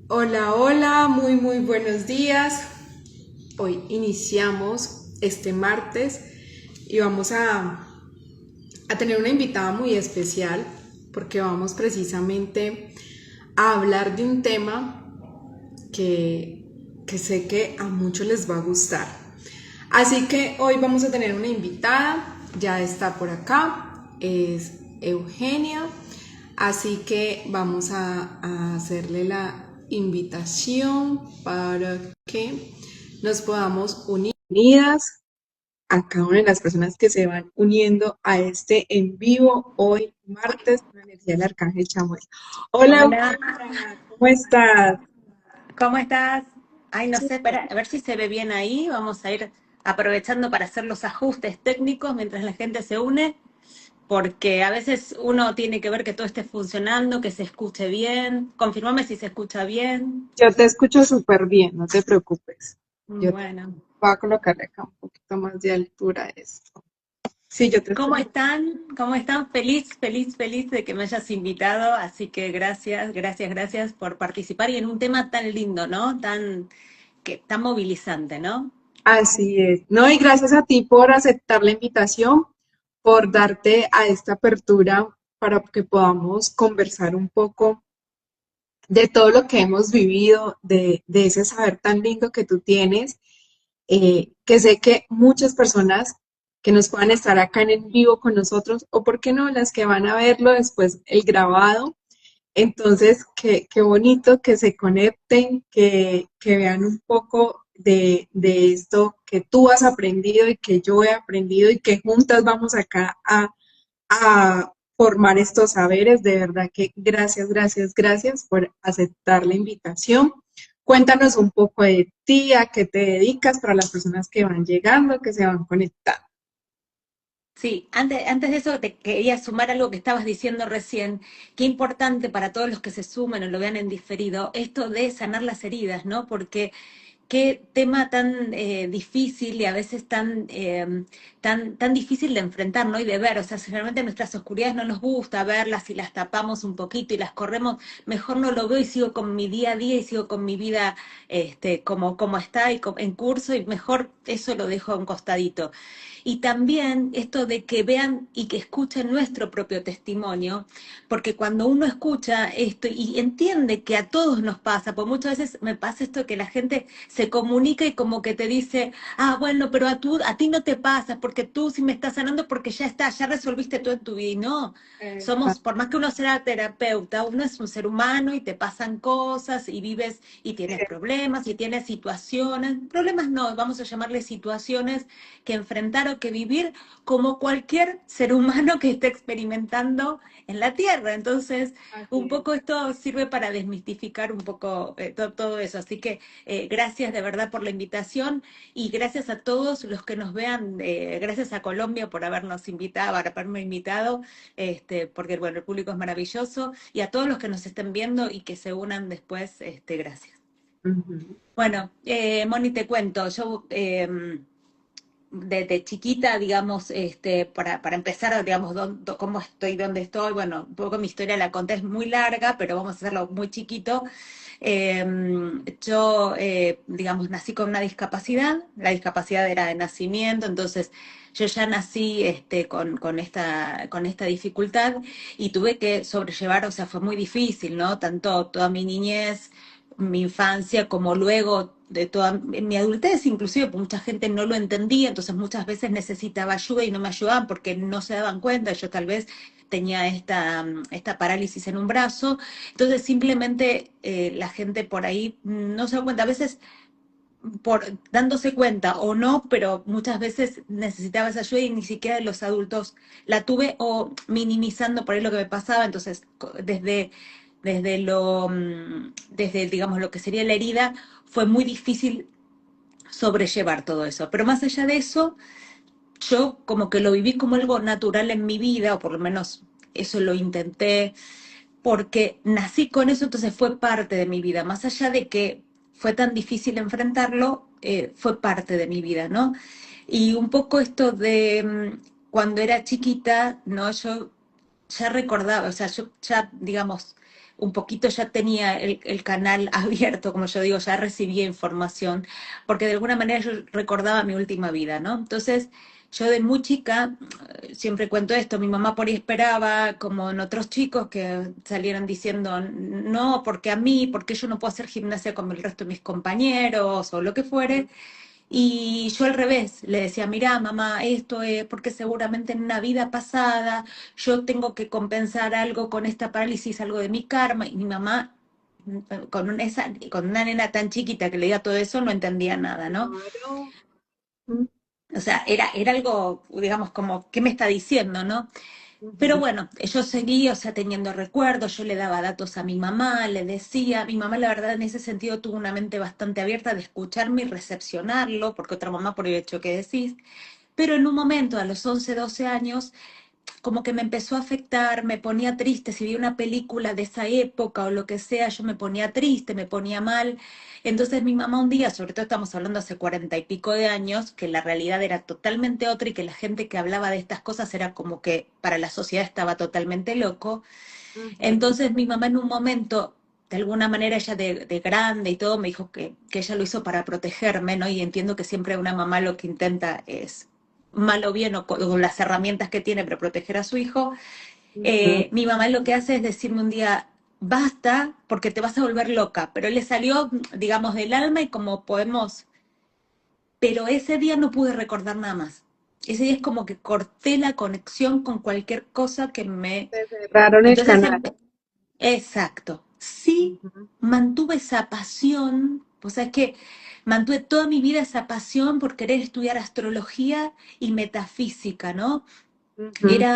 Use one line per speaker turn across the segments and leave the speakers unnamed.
Hola, hola, muy buenos días. Hoy iniciamos este martes y vamos a tener una invitada muy especial porque vamos precisamente a hablar de un tema que sé que a muchos les va a gustar. Así que hoy vamos a tener una invitada, ya está por acá, es Eugenia, así que vamos a hacerle la invitación para que nos podamos unir. Unidas a cada una de las personas que se van uniendo a este en vivo hoy, martes, con la energía del Arcángel Chamuel. Hola,
Hola,
Eugenia, ¿cómo estás?
¿cómo estás? Ay, no sé,
Súper.
espera, a ver si se ve bien ahí. Vamos a ir aprovechando para hacer los ajustes técnicos mientras la gente se une, porque a veces uno tiene que ver que todo esté funcionando, que se escuche bien. Confirmame si se escucha bien.
Yo te escucho súper bien, no te preocupes. Yo te
Bueno,
voy a colocarle acá un poquito más de altura a esto. Sí, yo te
¿cómo
escucho.
están? ¿Cómo están? Feliz de que me hayas invitado. Así que gracias por participar y en un tema tan lindo, ¿no? Tan movilizante, ¿no?
Así es. No, y gracias a ti por aceptar la invitación, por darte a esta apertura para que podamos conversar un poco de todo lo que hemos vivido, de ese saber tan lindo que tú tienes, que sé que muchas personas que nos puedan estar acá en el vivo con nosotros, o por qué no, las que van a verlo después, el grabado. Entonces, qué bonito que se conecten, que vean un poco de esto que tú has aprendido y que yo he aprendido y que juntas vamos acá a formar estos saberes. De verdad que gracias por aceptar la invitación. Cuéntanos un poco de ti, a qué te dedicas para las personas que van llegando, que se van conectando.
Sí, antes de eso te quería sumar algo que estabas diciendo recién, qué importante para todos los que se sumen o lo vean en diferido, esto de sanar las heridas, ¿no? Porque qué tema tan difícil y a veces tan difícil de enfrentar, ¿no? Y de ver, o sea, si realmente nuestras oscuridades no nos gusta verlas y las tapamos un poquito y las corremos, mejor no lo veo y sigo con mi día a día y sigo con mi vida como está y en curso y mejor eso lo dejo a un costadito. Y también esto de que vean y que escuchen nuestro propio testimonio, porque cuando uno escucha esto y entiende que a todos nos pasa, pues muchas veces me pasa esto que la gente se comunica y como que te dice, ah, bueno, pero a ti no te pasa, porque tú sí me estás sanando porque ya está, ya resolviste todo en tu vida. Y no, somos, por más que uno sea terapeuta, uno es un ser humano y te pasan cosas y vives y tienes problemas y tienes situaciones, problemas no, vamos a llamarle situaciones que enfrentar o que vivir como cualquier ser humano que esté experimentando en la Tierra. Entonces, un
Así es.
poco esto sirve para desmistificar un poco todo eso. Así que gracias de verdad por la invitación y gracias a todos los que nos vean, gracias a Colombia por habernos invitado, por haberme invitado, porque bueno, el público es maravilloso y a todos los que nos estén viendo y que se unan después, gracias.
Ujú.
Bueno, Moni, te cuento, yo desde chiquita, digamos, para empezar, digamos, cómo estoy, dónde estoy, bueno, un poco mi historia la conté, es muy larga, pero vamos a hacerlo muy chiquito. Eh, yo, digamos, nací con una discapacidad, la discapacidad era de nacimiento, entonces yo ya nací con esta dificultad y tuve que sobrellevar, o sea, fue muy difícil, ¿no? Tanto toda mi niñez, mi infancia, como luego de toda mi adultez, inclusive, pues mucha gente no lo entendía, entonces muchas veces necesitaba ayuda y no me ayudaban porque no se daban cuenta, yo tal vez tenía esta parálisis en un brazo, entonces simplemente la gente por ahí no se da cuenta, a veces por dándose cuenta o no, pero muchas veces necesitaba esa ayuda y ni siquiera los adultos la tuve o minimizando por ahí lo que me pasaba, entonces desde digamos lo que sería la herida fue muy difícil sobrellevar todo eso, pero más allá de eso, yo como que lo viví como algo natural en mi vida, o por lo menos eso lo intenté, porque nací con eso, entonces fue parte de mi vida, más allá de que fue tan difícil enfrentarlo, fue parte de mi vida, ¿no? Y un poco esto de cuando era chiquita, ¿no? Yo ya recordaba, o sea, yo ya, digamos, un poquito ya tenía el canal abierto, como yo digo, ya recibía información, porque de alguna manera yo recordaba mi última vida, ¿no? Entonces, yo de muy chica, siempre cuento esto, mi mamá por ahí esperaba, como en otros chicos que salieron diciendo, no, porque a mí, porque yo no puedo hacer gimnasia como el resto de mis compañeros o lo que fuere. Y yo al revés, le decía, mirá, mamá, esto es porque seguramente en una vida pasada yo tengo que compensar algo con esta parálisis, algo de mi karma. Y mi mamá, con una nena tan chiquita que le diga todo eso, no entendía nada, ¿no?
Claro. Mm,
O sea, era algo, digamos, como, ¿qué me está diciendo, no? Pero
ujú,
bueno, yo seguí, o sea, teniendo recuerdos, yo le daba datos a mi mamá, le decía, mi mamá la verdad en ese sentido tuvo una mente bastante abierta de escucharme y recepcionarlo, porque otra mamá por el hecho que decís, pero en un momento, a los 11 12 años, como que me empezó a afectar, me ponía triste, si vi una película de esa época o lo que sea, yo me ponía triste, me ponía mal. Entonces mi mamá un día, sobre todo estamos hablando hace 40 y pico de años, que la realidad era totalmente otra y que la gente que hablaba de estas cosas era como que para la sociedad estaba totalmente loco.
ujú.
Entonces mi mamá en un momento, de alguna manera ella de grande y todo, me dijo que ella lo hizo para protegerme, ¿no? Y entiendo que siempre una mamá lo que intenta es mal o bien o con las herramientas que tiene para proteger a su hijo.
Ujú.
Mi mamá lo que hace es decirme un día, basta, porque te vas a volver loca, pero le salió, digamos, del alma y como podemos, pero ese día no pude recordar nada más. Ese día es como que corté la conexión con cualquier cosa que me...
Te cerraron el
Entonces,
canal.
exacto, sí
Ujú,
mantuve esa pasión, o sea, es que mantuve toda mi vida esa pasión por querer estudiar astrología y metafísica, ¿no?
ujú.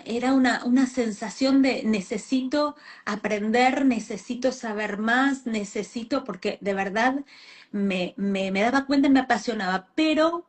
Era una sensación de necesito aprender, necesito saber más, necesito, porque de verdad me daba cuenta y me apasionaba, pero,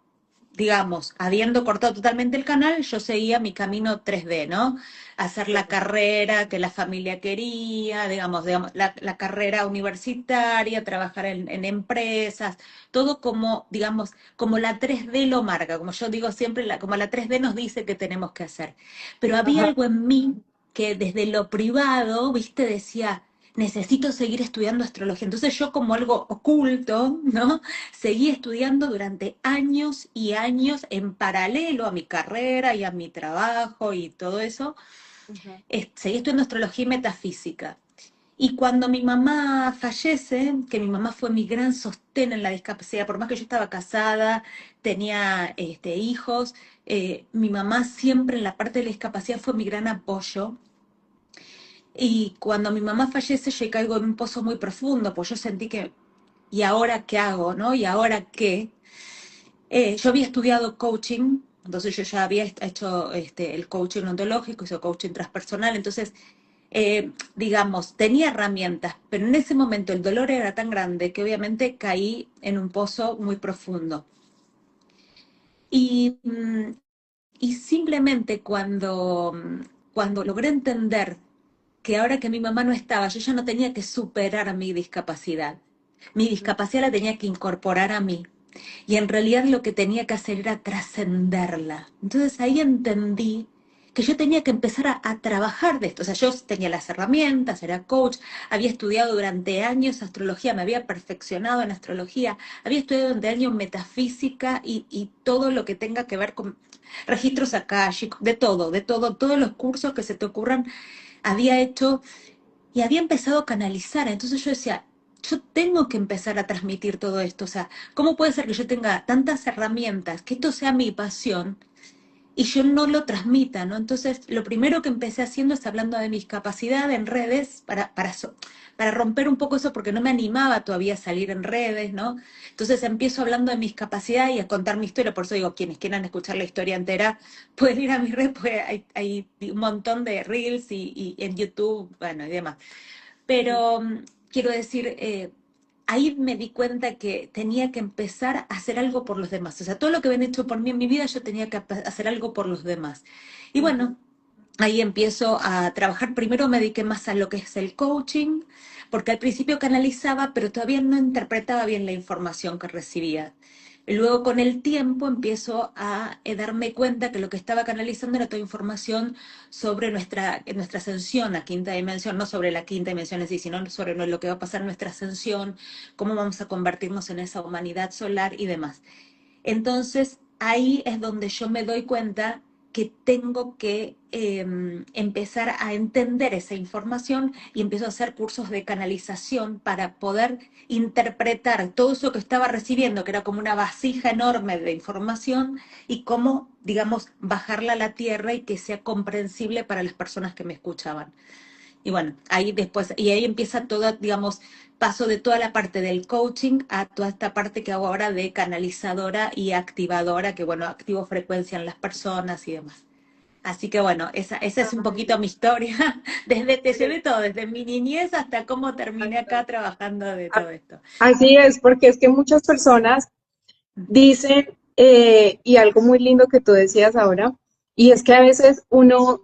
digamos, habiendo cortado totalmente el canal, yo seguía mi camino 3D, ¿no? Hacer la
Claro.
carrera que la familia quería, digamos la carrera universitaria, trabajar en empresas, todo como, digamos, como la 3D lo marca, como yo digo siempre, como la 3D nos dice que tenemos que hacer. Pero había
Ajá.
algo en mí que desde lo privado, viste, decía, necesito seguir estudiando astrología. Entonces yo como algo oculto, ¿no? Seguí estudiando durante años y años en paralelo a mi carrera y a mi trabajo y todo eso.
Ajá.
Seguí estudiando astrología y metafísica. Y cuando mi mamá fallece, que mi mamá fue mi gran sostén en la discapacidad, por más que yo estaba casada, tenía hijos, mi mamá siempre en la parte de la discapacidad fue mi gran apoyo. Y cuando mi mamá fallece, yo caigo en un pozo muy profundo, pues yo sentí que, ¿y ahora qué hago, no? ¿Y ahora qué? Yo había estudiado coaching, entonces yo ya había hecho el coaching ontológico, hizo coaching transpersonal, entonces digamos, tenía herramientas, pero en ese momento el dolor era tan grande que obviamente caí en un pozo muy profundo. Y, y simplemente cuando logré entender que ahora que mi mamá no estaba, yo ya no tenía que superar mi discapacidad. Mi discapacidad la tenía que incorporar a mí. Y en realidad lo que tenía que hacer era trascenderla. Entonces ahí entendí que yo tenía que empezar a trabajar de esto. O sea, yo tenía las herramientas, era coach, había estudiado durante años astrología, me había perfeccionado en astrología, había estudiado durante años metafísica y todo lo que tenga que ver con registros akáshicos, de todo, todos los cursos que se te ocurran, había hecho y había empezado a canalizar. Entonces yo decía, yo tengo que empezar a transmitir todo esto. O sea, ¿cómo puede ser que yo tenga tantas herramientas, que esto sea mi pasión y yo no lo transmita, ¿no? Entonces, lo primero que empecé haciendo es hablando de mis capacidades en redes para romper un poco eso porque no me animaba todavía a salir en redes, ¿no? Entonces empiezo hablando de mis capacidades y a contar mi historia, por eso digo, quienes quieran escuchar la historia entera, pueden ir a mi red, pues hay un montón de reels y en YouTube, bueno, y demás. Pero quiero decir, ahí me di cuenta que tenía que empezar a hacer algo por los demás. O sea, todo lo que habían hecho por mí en mi vida, yo tenía que hacer algo por los demás. Y
Ujú.
bueno, ahí empiezo a trabajar. Primero me dediqué más a lo que es el coaching, porque al principio canalizaba, pero todavía no interpretaba bien la información que recibía. Y luego con el tiempo empiezo a darme cuenta que lo que estaba canalizando era toda información sobre nuestra ascensión a quinta dimensión, no sobre la quinta dimensión en sí, sino sobre lo que va a pasar en nuestra ascensión, cómo vamos a convertirnos en esa humanidad solar y demás. Entonces, ahí es donde yo me doy cuenta que tengo que empezar a entender esa información y empiezo a hacer cursos de canalización para poder interpretar todo eso que estaba recibiendo, que era como una vasija enorme de información, y cómo, digamos, bajarla a la tierra y que sea comprensible para las personas que me escuchaban. Y bueno, ahí después, y ahí empieza todo, digamos, paso de toda la parte del coaching a toda esta parte que hago ahora de canalizadora y activadora, que bueno, activo frecuencia en las personas y demás. Así que bueno, esa es un poquito mi historia, desde, te llevé todo, desde mi niñez hasta cómo terminé acá trabajando de todo esto.
Así es, porque es que muchas personas dicen, y algo muy lindo que tú decías ahora, y es que a veces uno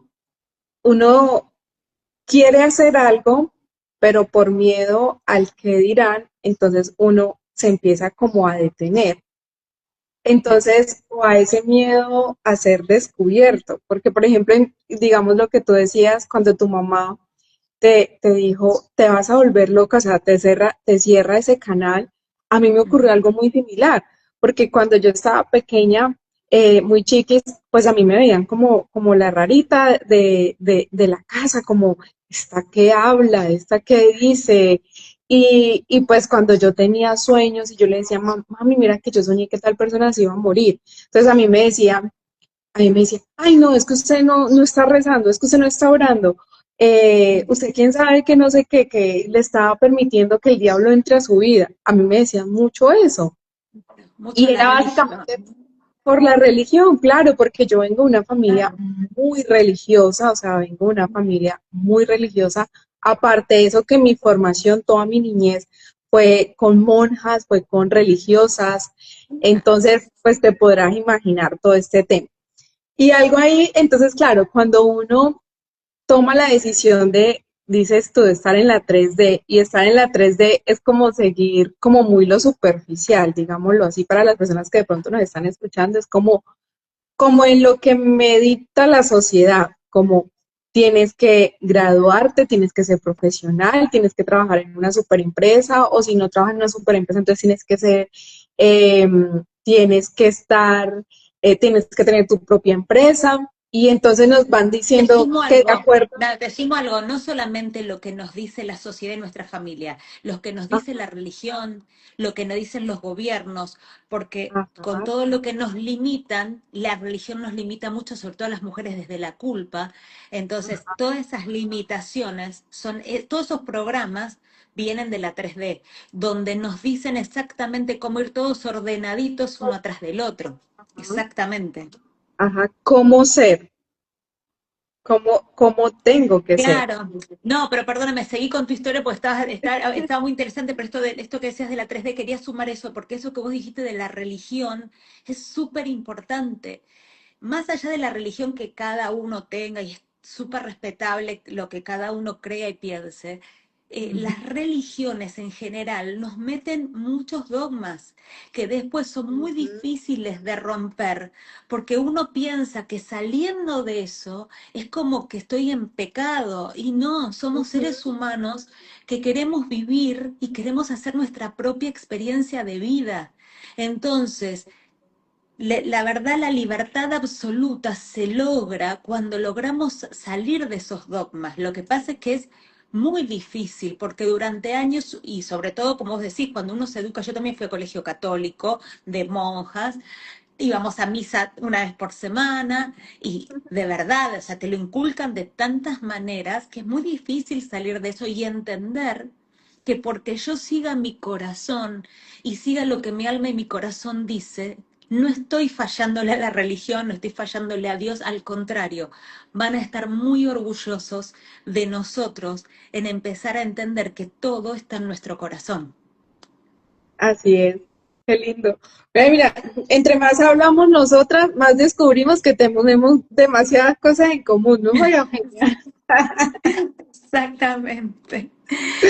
quiere hacer algo, pero por miedo al que dirán, entonces uno se empieza como a detener. Entonces, o a ese miedo a ser descubierto, porque por ejemplo, digamos lo que tú decías, cuando tu mamá te dijo, te vas a volver loca, o sea, te cierra ese canal, a mí me ocurrió algo muy similar, porque cuando yo estaba pequeña, muy chiquis, pues a mí me veían como la rarita de la casa, como esta que habla, esta que dice, y pues cuando yo tenía sueños y yo le decía, mami, mira que yo soñé que tal persona se iba a morir. Entonces a mí me decía, ay no, es que usted no está rezando, es que usted no está orando. Usted quién sabe que no sé qué, que le estaba permitiendo que el diablo entre a su vida. A mí me decían mucho eso.
Mucho
Y
la
era
religión.
básicamente por la religión, claro, porque yo vengo de una familia muy religiosa, o sea, vengo de una familia muy religiosa. Aparte de eso, que mi formación, toda mi niñez, fue con monjas, fue con religiosas. Entonces, pues te podrás imaginar todo este tema. Y algo ahí, entonces, claro, cuando uno toma la decisión de, dices tú, de estar en la 3D, y estar en la 3D es como seguir como muy lo superficial, digámoslo así, para las personas que de pronto nos están escuchando, es como en lo que me dicta la sociedad, como tienes que graduarte, tienes que ser profesional, tienes que trabajar en una superempresa, o si no trabajas en una superempresa, entonces tienes que ser, eh, tienes que estar, tienes que tener tu propia empresa, y entonces nos van diciendo que de acuerdo.
Decimos algo, no solamente lo que nos dice la sociedad y nuestra familia, lo que nos dice la religión, lo que nos dicen los gobiernos, porque con
Ajá,
todo lo que nos limitan, la religión nos limita mucho, sobre todo a las mujeres desde la culpa. Entonces, todas esas limitaciones son, todos esos programas vienen de la 3D, donde nos dicen exactamente cómo ir todos ordenaditos uno atrás del otro.
ajá,
Exactamente.
ajá, cómo ser, cómo tengo que ser.
Claro, no, pero perdóname, seguí con tu historia porque estaba muy interesante, pero esto que decías de la 3D, quería sumar eso, porque eso que vos dijiste de la religión es súper importante. Más allá de la religión que cada uno tenga, y es súper respetable lo que cada uno crea y piense, las religiones en general nos meten muchos dogmas que después son muy difíciles de romper, porque uno piensa que saliendo de eso es como que estoy en pecado, y no, somos seres humanos que queremos vivir y queremos hacer nuestra propia experiencia de vida. Entonces, la verdad, la libertad absoluta se logra cuando logramos salir de esos dogmas. Lo que pasa es que es muy difícil porque durante años, y sobre todo, como vos decís, cuando uno se educa, yo también fui a colegio católico de monjas, íbamos a misa una vez por semana y de verdad, o sea, te lo inculcan de tantas maneras que es muy difícil salir de eso y entender que porque yo siga mi corazón y siga lo que mi alma y mi corazón dice, no estoy fallándole a la religión, no estoy fallándole a Dios, al contrario, van a estar muy orgullosos de nosotros en empezar a entender que todo está en nuestro corazón.
Así es, qué lindo. Mira, entre más hablamos nosotras, más descubrimos que tenemos demasiadas cosas en común, ¿no, María Eugenia?
Exactamente,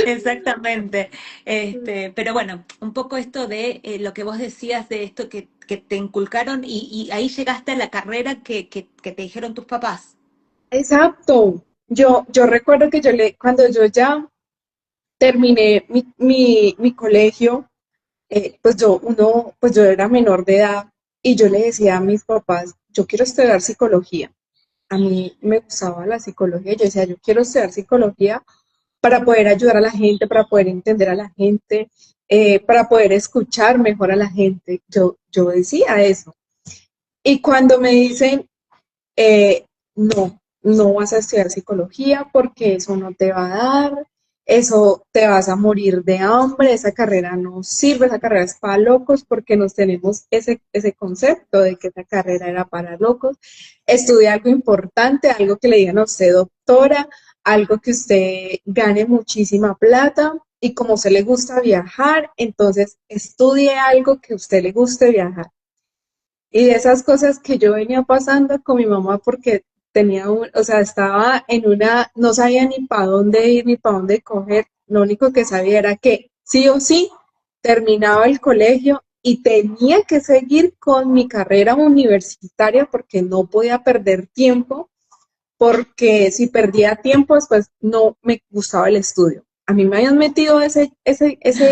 exactamente. Pero bueno, un poco esto de lo que vos decías de esto que te inculcaron y ahí llegaste a la carrera que te dijeron tus papás.
Exacto. Yo recuerdo que cuando yo ya terminé mi colegio, pues yo era menor de edad y yo le decía a mis papás, yo quiero estudiar psicología. A mí me gustaba la psicología. Yo decía, yo quiero estudiar psicología para poder ayudar a la gente, para poder entender a la gente, para poder escuchar mejor a la gente. Yo decía eso. Y cuando me dicen, no, no vas a estudiar psicología porque eso no te va a dar, eso te vas a morir de hambre, esa carrera no sirve, esa carrera es para locos porque nos tenemos ese concepto de que esa carrera era para locos. Estudie algo importante, algo que le digan a usted doctora, algo que usted gane muchísima plata y como a usted le gusta viajar, entonces estudie algo que a usted le guste viajar. Y de esas cosas que yo venía pasando con mi mamá porque o sea, estaba en no sabía ni para dónde ir ni para dónde coger. Lo único que sabía era que sí o sí terminaba el colegio y tenía que seguir con mi carrera universitaria porque no podía perder tiempo, porque si perdía tiempo después no me gustaba el estudio. A mí me habían metido ese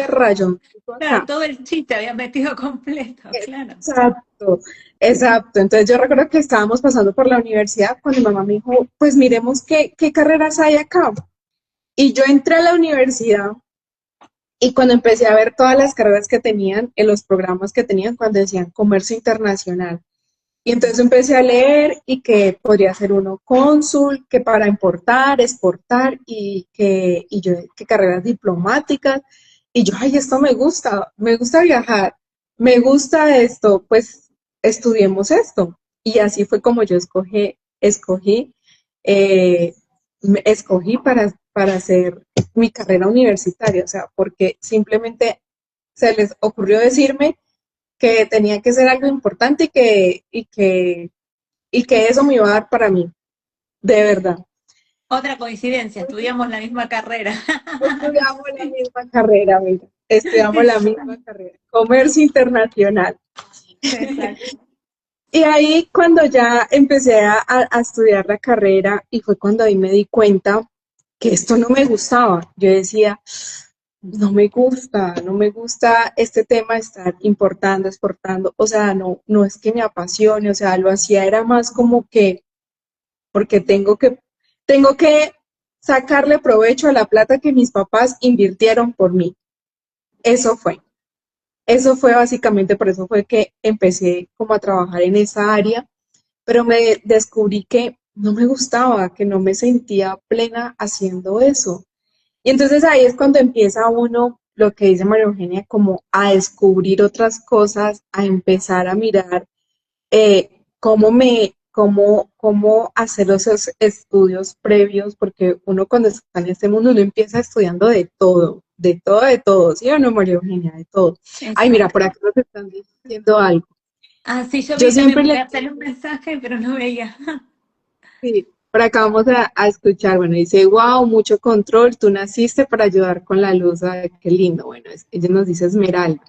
rayón
Claro,
acá.
todo el chiste había metido completo, claro.
Exacto, exacto. Entonces yo recuerdo que estábamos pasando por la universidad cuando mi mamá me dijo, pues miremos qué carreras hay acá. Y yo entré a la universidad y cuando empecé a ver todas las carreras que tenían, en los programas que tenían, cuando decían comercio internacional. Y entonces empecé a leer y que podría ser uno cónsul, que para importar, exportar que carreras diplomáticas. Y yo, ay, esto me gusta viajar, me gusta esto, pues estudiemos esto. Y así fue como yo eh, escogí para hacer mi carrera universitaria, o sea, porque simplemente se les ocurrió decirme que tenía que ser algo importante y que eso me iba a dar para mí, de verdad.
Otra coincidencia, estudiamos la misma carrera.
Estudiamos la misma carrera, mira, estudiamos la misma carrera, comercio internacional.
Exacto.
Y ahí cuando ya empecé a estudiar la carrera y fue cuando ahí me di cuenta que esto no me gustaba. Yo decía, no me gusta este tema de estar importando, exportando, o sea, no es que me apasione, o sea, lo hacía era más como que porque tengo que sacarle provecho a la plata que mis papás invirtieron por mí. Eso fue. Eso fue básicamente, por eso fue que empecé como a trabajar en esa área, pero me descubrí que no me gustaba, que no me sentía plena haciendo eso. Y entonces ahí es cuando empieza uno, lo que dice María Eugenia, como a descubrir otras cosas, a empezar a mirar cómo hacer esos estudios previos, porque uno cuando está en este mundo, uno empieza estudiando de todo, de todo, de todo, ¿sí o no, María Eugenia? De todo. Ay, mira, por
Exacto.
aquí nos están diciendo algo.
Ah, sí, yo
Yo
vi también,
siempre le
me salió un mensaje, pero no veía.
sí, por acá vamos a escuchar, bueno, dice, wow, mucho control, tú naciste para ayudar con la luz, ay, qué lindo, bueno, ella nos dice Esmeralda.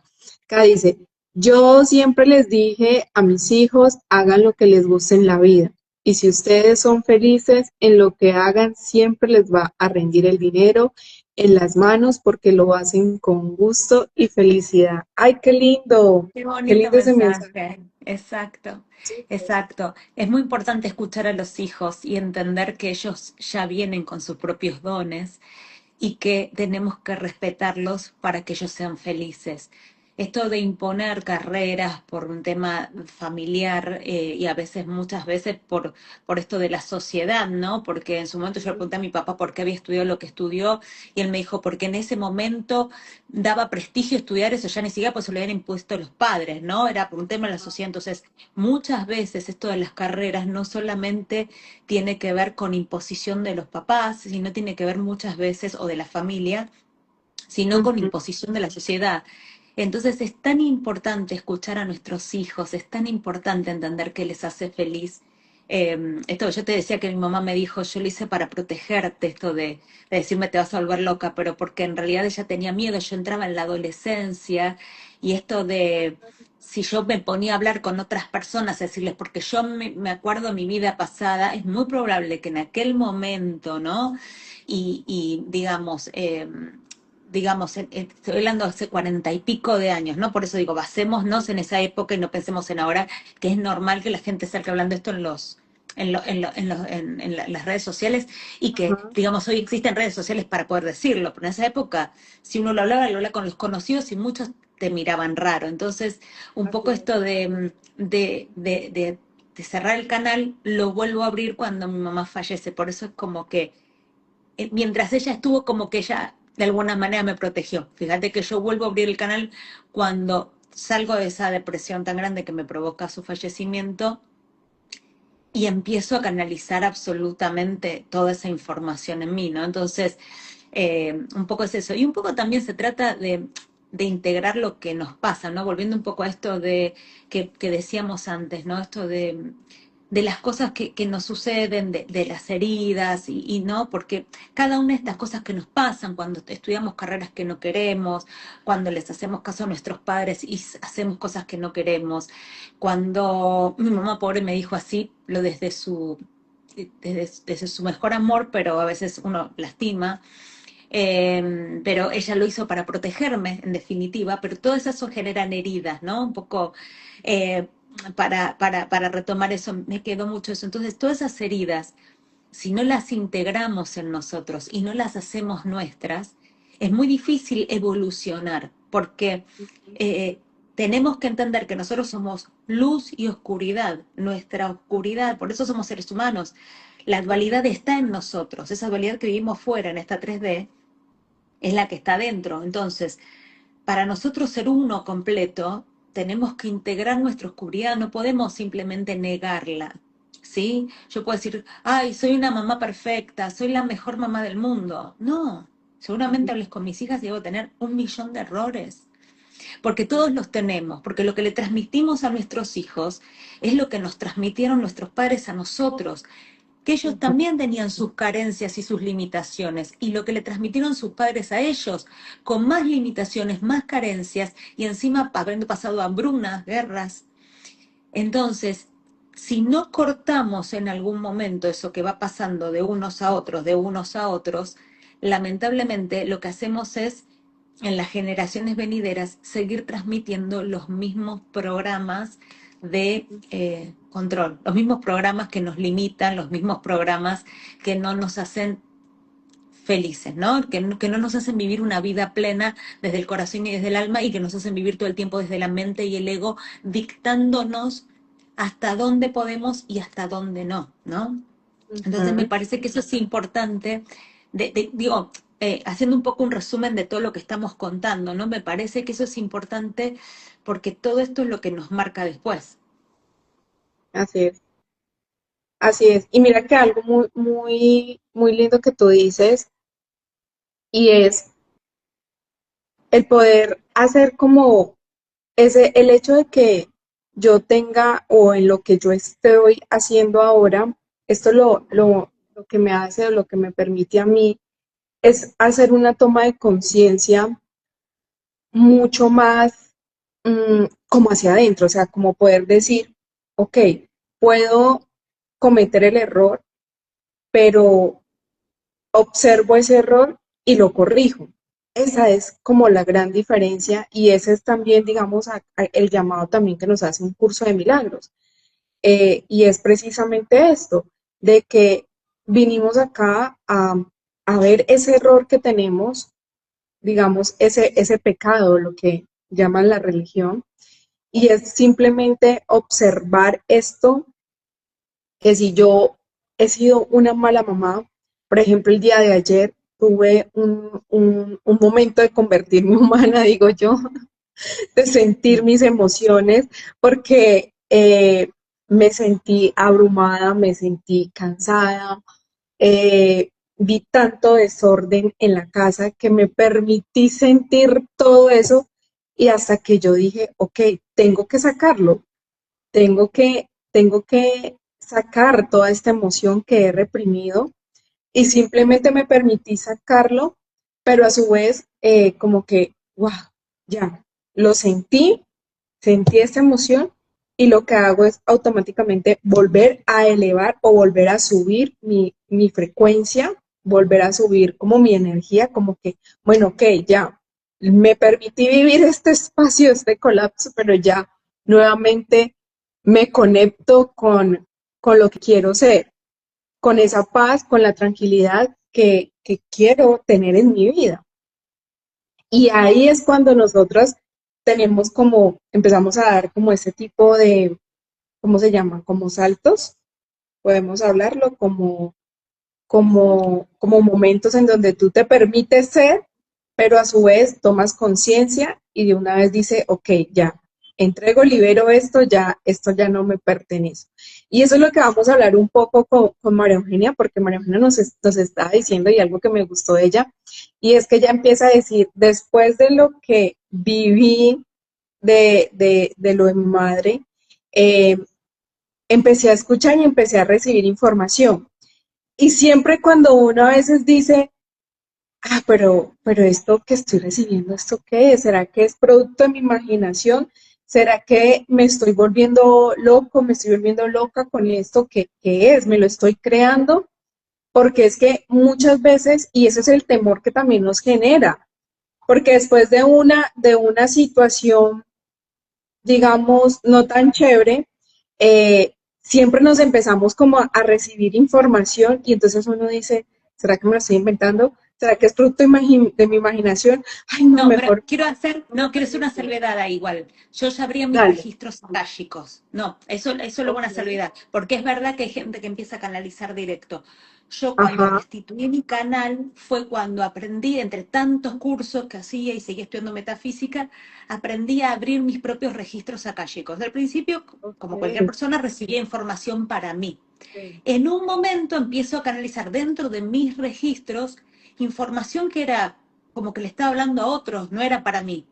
Acá dice, yo siempre les dije a mis hijos, hagan lo que les guste en la vida, y si ustedes son felices en lo que hagan, siempre les va a rendir el dinero en las manos porque lo hacen con gusto y felicidad. Ay,
Qué
qué
bonito
lindo ese mensaje.
mensaje. Exacto, exacto. Es muy importante escuchar a los hijos y entender que ellos ya vienen con sus propios dones y que tenemos que respetarlos para que ellos sean felices. Esto de imponer carreras por un tema familiar y a veces, muchas veces por esto de la sociedad, ¿no? Porque en su momento yo le pregunté a mi papá por qué había estudiado lo que estudió y él me dijo, porque en ese momento daba prestigio estudiar eso, ya ni siquiera pues se lo habían impuesto los padres, ¿no? Era por un tema de la sociedad. Entonces, muchas veces esto de las carreras no solamente tiene que ver con imposición de los papás, sino tiene que ver muchas veces, o de la familia, sino con
Ujú.
imposición de la sociedad. Entonces es tan importante escuchar a nuestros hijos, es tan importante entender qué les hace feliz Esto yo te decía que mi mamá me dijo, yo lo hice para protegerte, esto de decirme te vas a volver loca, pero porque en realidad ella tenía miedo, yo entraba en la adolescencia y esto de si yo me ponía a hablar con otras personas, decirles, porque yo me acuerdo de mi vida pasada, es muy probable que en aquel momento, ¿no? Y digamos, digamos, estoy hablando de hace 40 y pico de años, ¿no? Por eso digo, basémonos en esa época y no pensemos en ahora, que es normal que la gente salga hablando esto en las redes sociales y que,
Ajá.
digamos, hoy existen redes sociales para poder decirlo, pero en esa época, si uno lo habla con los conocidos y muchos te miraban raro. Entonces, un
Así
poco
es.
esto de cerrar el canal, lo vuelvo a abrir cuando mi mamá fallece. Por eso es como que mientras ella estuvo, como que ella de alguna manera me protegió. Fíjate que yo vuelvo a abrir el canal cuando salgo de esa depresión tan grande que me provoca su fallecimiento y empiezo a canalizar absolutamente toda esa información en mí, ¿no? Entonces, un poco es eso. Y un poco también se trata de integrar lo que nos pasa, ¿no? Volviendo un poco a esto que decíamos antes, ¿no? Esto de las cosas que nos suceden, de las heridas, y no, porque cada una de estas cosas que nos pasan cuando estudiamos carreras que no queremos, cuando les hacemos caso a nuestros padres y hacemos cosas que no queremos, cuando mi mamá pobre me dijo así, lo desde su mejor amor, pero a veces uno lastima, pero ella lo hizo para protegerme, en definitiva, pero todo eso generan heridas, ¿no? Un poco eh, para retomar eso, me quedó mucho eso. Entonces, todas esas heridas, si no las integramos en nosotros y no las hacemos nuestras, es muy difícil evolucionar, porque eh, tenemos que entender que nosotros somos luz y oscuridad, nuestra oscuridad, por eso somos seres humanos. La dualidad está en nosotros, esa dualidad que vivimos fuera en esta 3D es la que está dentro. Entonces, para nosotros ser uno completo, tenemos que integrar nuestra oscuridad, no podemos simplemente negarla, ¿sí? Yo puedo decir, ay, soy una mamá perfecta, soy la mejor mamá del mundo. No, seguramente hables con mis hijas y debo tener 1 millón de errores, porque todos los tenemos, porque lo que le transmitimos a nuestros hijos es lo que nos transmitieron nuestros padres a nosotros, que ellos
Ujú.
también tenían sus carencias y sus limitaciones, y lo que le transmitieron sus padres a ellos, con más limitaciones, más carencias, y encima habiendo pasado hambrunas, guerras. Entonces, si no cortamos en algún momento eso que va pasando de unos a otros, lamentablemente lo que hacemos es, en las generaciones venideras, seguir transmitiendo los mismos programas de control, los mismos programas que nos limitan, los mismos programas que no nos hacen felices, ¿no? Que no nos hacen vivir una vida plena desde el corazón y desde el alma, y que nos hacen vivir todo el tiempo desde la mente y el ego, dictándonos hasta dónde podemos y hasta dónde no, ¿no? Entonces me
Ujú.
parece que eso es importante, digo, haciendo un poco un resumen de todo lo que estamos contando, ¿no? Me parece que eso es importante porque todo esto es lo que nos marca después.
Así es, así es. Y mira que algo muy, muy, muy lindo que tú dices, y es el poder hacer como el hecho de que yo tenga o en lo que yo estoy haciendo ahora, esto lo que me hace o lo que me permite a mí es hacer una toma de conciencia mucho más como hacia adentro, o sea, como poder decir, ok, puedo cometer el error, pero observo ese error y lo corrijo. Esa es como la gran diferencia y ese es también, digamos, el llamado también que nos hace un curso de milagros. Y es precisamente esto, de que vinimos acá a ver ese error que tenemos, digamos, ese pecado, lo que llaman la religión, y es simplemente observar esto, que si yo he sido una mala mamá, por ejemplo, el día de ayer tuve un momento de convertirme humana, digo yo, de sentir mis emociones, porque me sentí abrumada, me sentí cansada, vi tanto desorden en la casa que me permití sentir todo eso y hasta que yo dije, ok, tengo que sacarlo, tengo que sacar toda esta emoción que he reprimido y simplemente me permití sacarlo, pero a su vez como que, wow, ya, lo sentí, sentí esta emoción y lo que hago es automáticamente volver a elevar o volver a subir mi frecuencia, volver a subir como mi energía, como que, bueno, ok, ya, me permití vivir este espacio, este colapso, pero ya nuevamente me conecto con lo que quiero ser, con esa paz, con la tranquilidad que quiero tener en mi vida. Y ahí es cuando nosotros tenemos como, empezamos a dar como ese tipo de, ¿cómo se llaman? Como saltos, podemos hablarlo como momentos en donde tú te permites ser, pero a su vez tomas conciencia y de una vez dice, ok, ya, entrego, libero esto ya no me pertenece. Y eso es lo que vamos a hablar un poco con María Eugenia, porque María Eugenia nos está diciendo y algo que me gustó de ella, y es que ella empieza a decir, después de lo que viví de lo de mi madre, eh, empecé a escuchar y empecé a recibir información. Y siempre cuando uno a veces dice, pero esto que estoy recibiendo, ¿esto qué es? ¿Será que es producto de mi imaginación? ¿Será que me estoy volviendo loco, me estoy volviendo loca con esto? ¿Qué es? ¿Me lo estoy creando? Porque es que muchas veces, y ese es el temor que también nos genera, porque después de una situación, digamos, no tan chévere, siempre nos empezamos como a recibir información y entonces uno dice, ¿será que me lo estoy inventando? ¿Será que es producto de mi imaginación? Ay, no,
No, pero
mejor,
quiero hacer una salvedad ahí igual. Yo ya abría mis
dale.
registros akáshicos. No, eso lo hago una salvedad. Porque es verdad que hay gente que empieza a canalizar directo. Yo cuando
Ajá,
restituí mi canal fue cuando aprendí, entre tantos cursos que hacía y seguía estudiando metafísica, aprendí a abrir mis propios registros akáshicos. Al principio, como cualquier
ok.
persona, recibía información para mí. En un momento empiezo a canalizar dentro de mis registros información que era como que le estaba hablando a otros, no era para mí,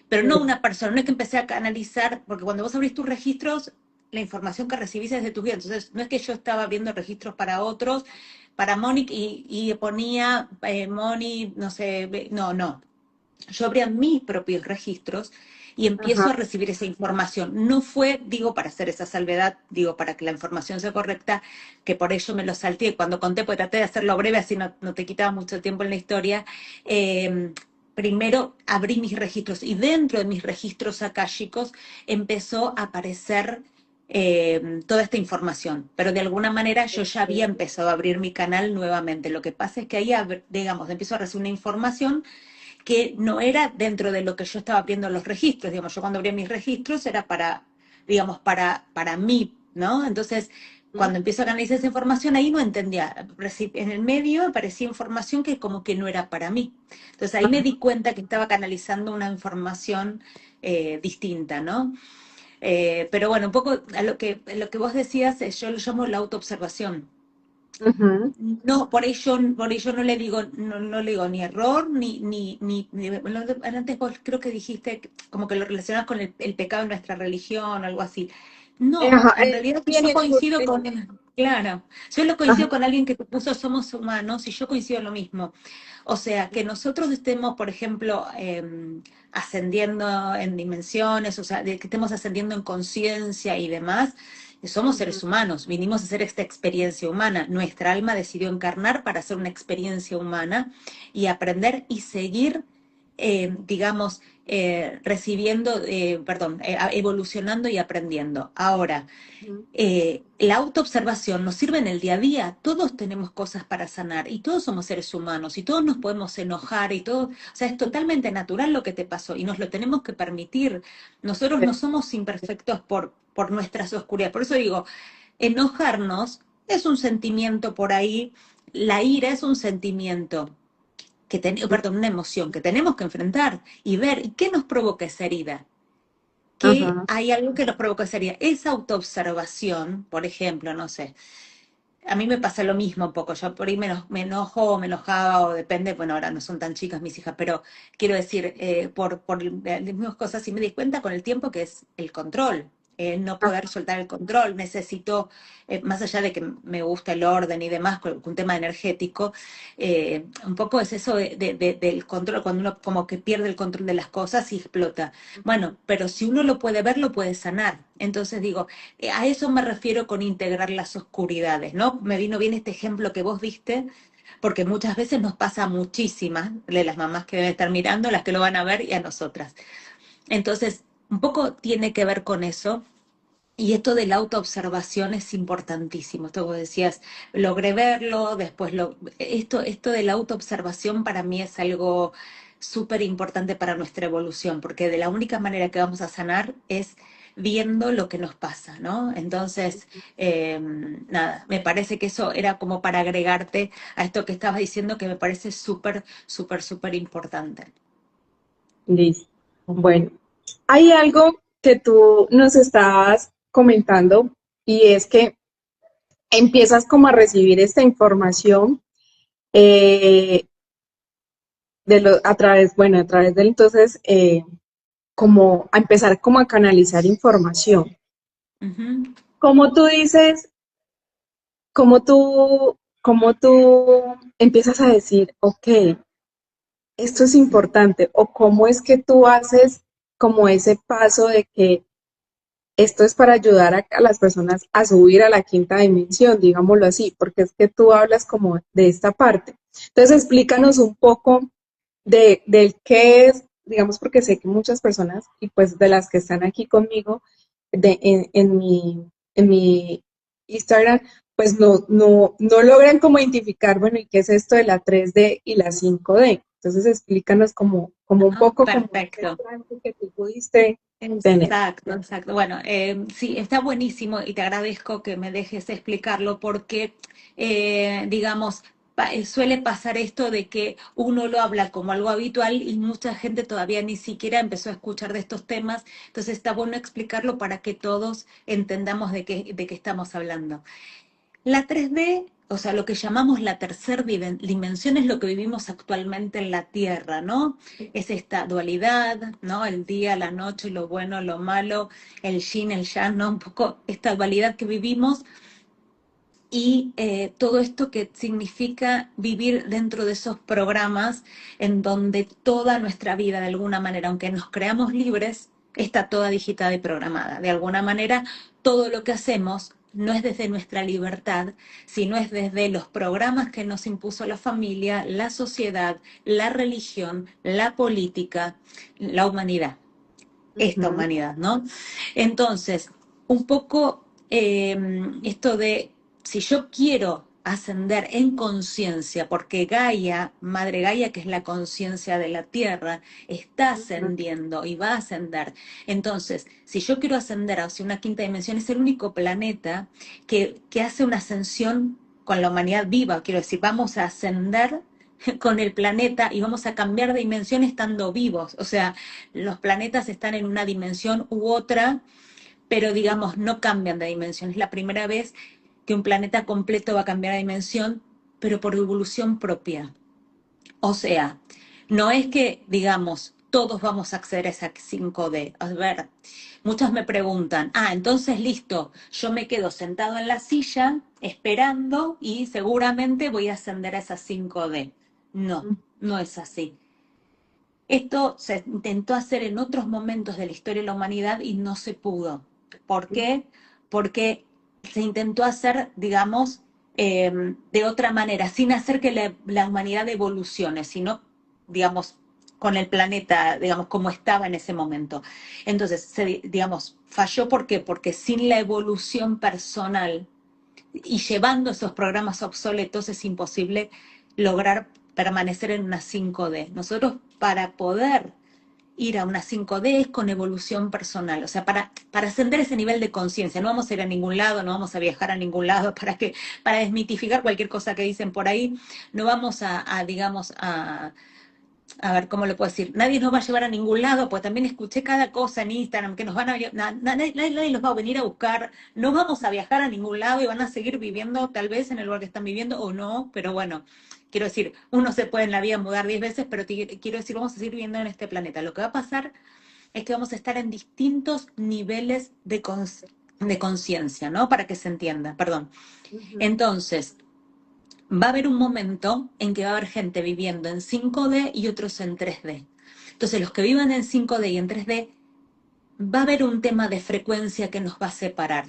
pero no una persona, no es que empecé a canalizar, porque cuando vos abrís tus registros, la información que recibís es de tus vidas, entonces no es que yo estaba viendo registros para otros, para Monic y ponía Moni, no sé, no, no, yo abría mis propios registros y empiezo
Ajá,
a recibir esa información. No fue, digo, para hacer esa salvedad, digo, para que la información sea correcta, que por ello me lo salté cuando conté, porque traté de hacerlo breve, así no te quitaba mucho tiempo en la historia. Primero abrí mis registros y dentro de mis registros akáshicos empezó a aparecer toda esta información, pero de alguna manera yo ya había empezado a abrir mi canal nuevamente. Lo que pasa es que ahí, digamos, empiezo a recibir una información que no era dentro de lo que yo estaba viendo en los registros, digamos, yo cuando abría mis registros era para, digamos, para mí, ¿no? Entonces, cuando empiezo a canalizar esa información, ahí no entendía, en el medio aparecía información que como que no era para mí. Entonces ahí me di cuenta que estaba canalizando una información distinta, ¿no? Pero bueno, un poco a lo que vos decías, yo lo llamo la autoobservación.
ujú,
No, por ello no le digo, no le digo ni error, bueno, antes vos creo que dijiste como que lo relacionas con el pecado en nuestra religión o algo así. No,
ajá,
en realidad
sí,
yo coincido con, claro, yo lo
ajá,
coincido con alguien que te puso somos humanos y yo coincido en lo mismo. O sea, que nosotros estemos, por ejemplo, ascendiendo en dimensiones, o sea, de que estemos ascendiendo en conciencia y demás, somos
ujú,
seres humanos, vinimos a hacer esta experiencia humana. Nuestra alma decidió encarnar para hacer una experiencia humana y aprender y seguir, digamos, recibiendo, perdón, evolucionando y aprendiendo. Ahora,
ujú,
la autoobservación nos sirve en el día a día. Todos tenemos cosas para sanar y todos somos seres humanos y todos nos podemos enojar y todo. O sea, es totalmente natural lo que te pasó y nos lo tenemos que permitir. Nosotros no somos imperfectos por nuestras oscuridades. Por eso digo, enojarnos es un sentimiento por ahí. La ira es un sentimiento perdón, una emoción que tenemos que enfrentar y ver qué nos provoca esa herida, que
ajá,
hay algo que nos provoca sería esa autoobservación, por ejemplo, no sé, a mí me pasa lo mismo un poco, yo por ahí me enojo o me enojaba o depende, bueno, ahora no son tan chicas mis hijas, pero quiero decir, por las mismas cosas y me di cuenta con el tiempo que es el control. no poder soltar el control, necesito, más allá de que me gusta el orden y demás, con un tema energético, un poco es eso del control, cuando uno como que pierde el control de las cosas y explota. Bueno, pero si uno lo puede ver, lo puede sanar. Entonces digo, a eso me refiero con integrar las oscuridades, ¿no? Me vino bien este ejemplo que vos diste, porque muchas veces nos pasa a muchísimas de las mamás que deben estar mirando, las que lo van a ver y a nosotras. Entonces, un poco tiene que ver con eso. Y esto de la autoobservación es importantísimo. Esto que vos decías, logré verlo, después esto de la autoobservación para mí es algo súper importante para nuestra evolución, porque de la única manera que vamos a sanar es viendo lo que nos pasa, ¿no? Entonces, nada, me parece que eso era como para agregarte a esto que estabas diciendo, que me parece súper, súper, súper importante.
Listo. Bueno, hay algo que tú nos estabas comentando y es que empiezas como a recibir esta información eh, a través, bueno, a través del entonces, como a empezar como a canalizar información.
Ujú.
Como tú dices, como tú empiezas a decir, ok, esto es importante, o cómo es que tú haces como ese paso de que esto es para ayudar a las personas a subir a la quinta dimensión, digámoslo así, porque es que tú hablas como de esta parte. Entonces, explícanos un poco del qué es, digamos, porque sé que muchas personas, y pues de las que están aquí conmigo, en mi Instagram, pues no logran como identificar, bueno, ¿y qué es esto de la 3D y la 5D? Entonces, explícanos como un
Ah,
poco como ese
perfecto.
trance que tú pudiste tener.
Exacto, exacto. Bueno, sí, está buenísimo y te agradezco que me dejes explicarlo porque, digamos, suele pasar esto de que uno lo habla como algo habitual y mucha gente todavía ni siquiera empezó a escuchar de estos temas. Entonces está bueno explicarlo para que todos entendamos de qué estamos hablando. La 3D, o sea, lo que llamamos la tercera dimensión es lo que vivimos actualmente en la Tierra, ¿no? Es esta dualidad, ¿no? El día, la noche, lo bueno, lo malo, el yin, el yang, ¿no? Un poco esta dualidad que vivimos y todo esto que significa vivir dentro de esos programas en donde toda nuestra vida, de alguna manera, aunque nos creamos libres, está toda digitada y programada. De alguna manera, todo lo que hacemos no es desde nuestra libertad, sino es desde los programas que nos impuso la familia, la sociedad, la religión, la política, la humanidad, esta
Ujú,
humanidad, ¿no? Entonces, un poco esto de si yo quiero ascender en conciencia, porque Gaia, Madre Gaia, que es la conciencia de la Tierra, está
ujú,
ascendiendo y va a ascender. Entonces, si yo quiero ascender hacia una quinta dimensión, es el único planeta que hace una ascensión con la humanidad viva. Quiero decir, vamos a ascender con el planeta y vamos a cambiar de dimensión estando vivos. O sea, los planetas están en una dimensión u otra, pero digamos, no cambian de dimensión. Es la primera vez que un planeta completo va a cambiar de dimensión, pero por evolución propia. O sea, no es que, digamos, todos vamos a acceder a esa 5D. A ver, muchos me preguntan, entonces listo, yo me quedo sentado en la silla esperando y seguramente voy a ascender a esa 5D. No,
ujú,
no es así. Esto se intentó hacer en otros momentos de la historia de la humanidad y no se pudo. ¿Por qué? Porque se intentó hacer, digamos, de otra manera, sin hacer que la humanidad evolucione, sino, digamos, con el planeta, digamos, como estaba en ese momento. Entonces, digamos, falló ¿por qué? Porque sin la evolución personal y llevando esos programas obsoletos es imposible lograr permanecer en una 5D. Nosotros para poder ir a una 5D es con evolución personal, o sea, para ascender ese nivel de conciencia, no vamos a ir a ningún lado, no vamos a viajar a ningún lado para desmitificar cualquier cosa que dicen por ahí, no vamos digamos, a ver, ¿cómo lo puedo decir? Nadie nos va a llevar a ningún lado, pues también escuché cada cosa en Instagram que nos van a, nadie los va a venir a buscar, no vamos a viajar a ningún lado y van a seguir viviendo tal vez en el lugar que están viviendo o no, pero bueno, quiero decir, uno se puede en la vida mudar 10 veces, pero quiero decir, vamos a seguir viviendo en este planeta. Lo que va a pasar es que vamos a estar en distintos niveles de conciencia, ¿no? Para que se entienda, perdón.
Ujú,
Entonces, va a haber un momento en que va a haber gente viviendo en 5D y otros en 3D. Entonces, los que vivan en 5D y en 3D, va a haber un tema de frecuencia que nos va a separar.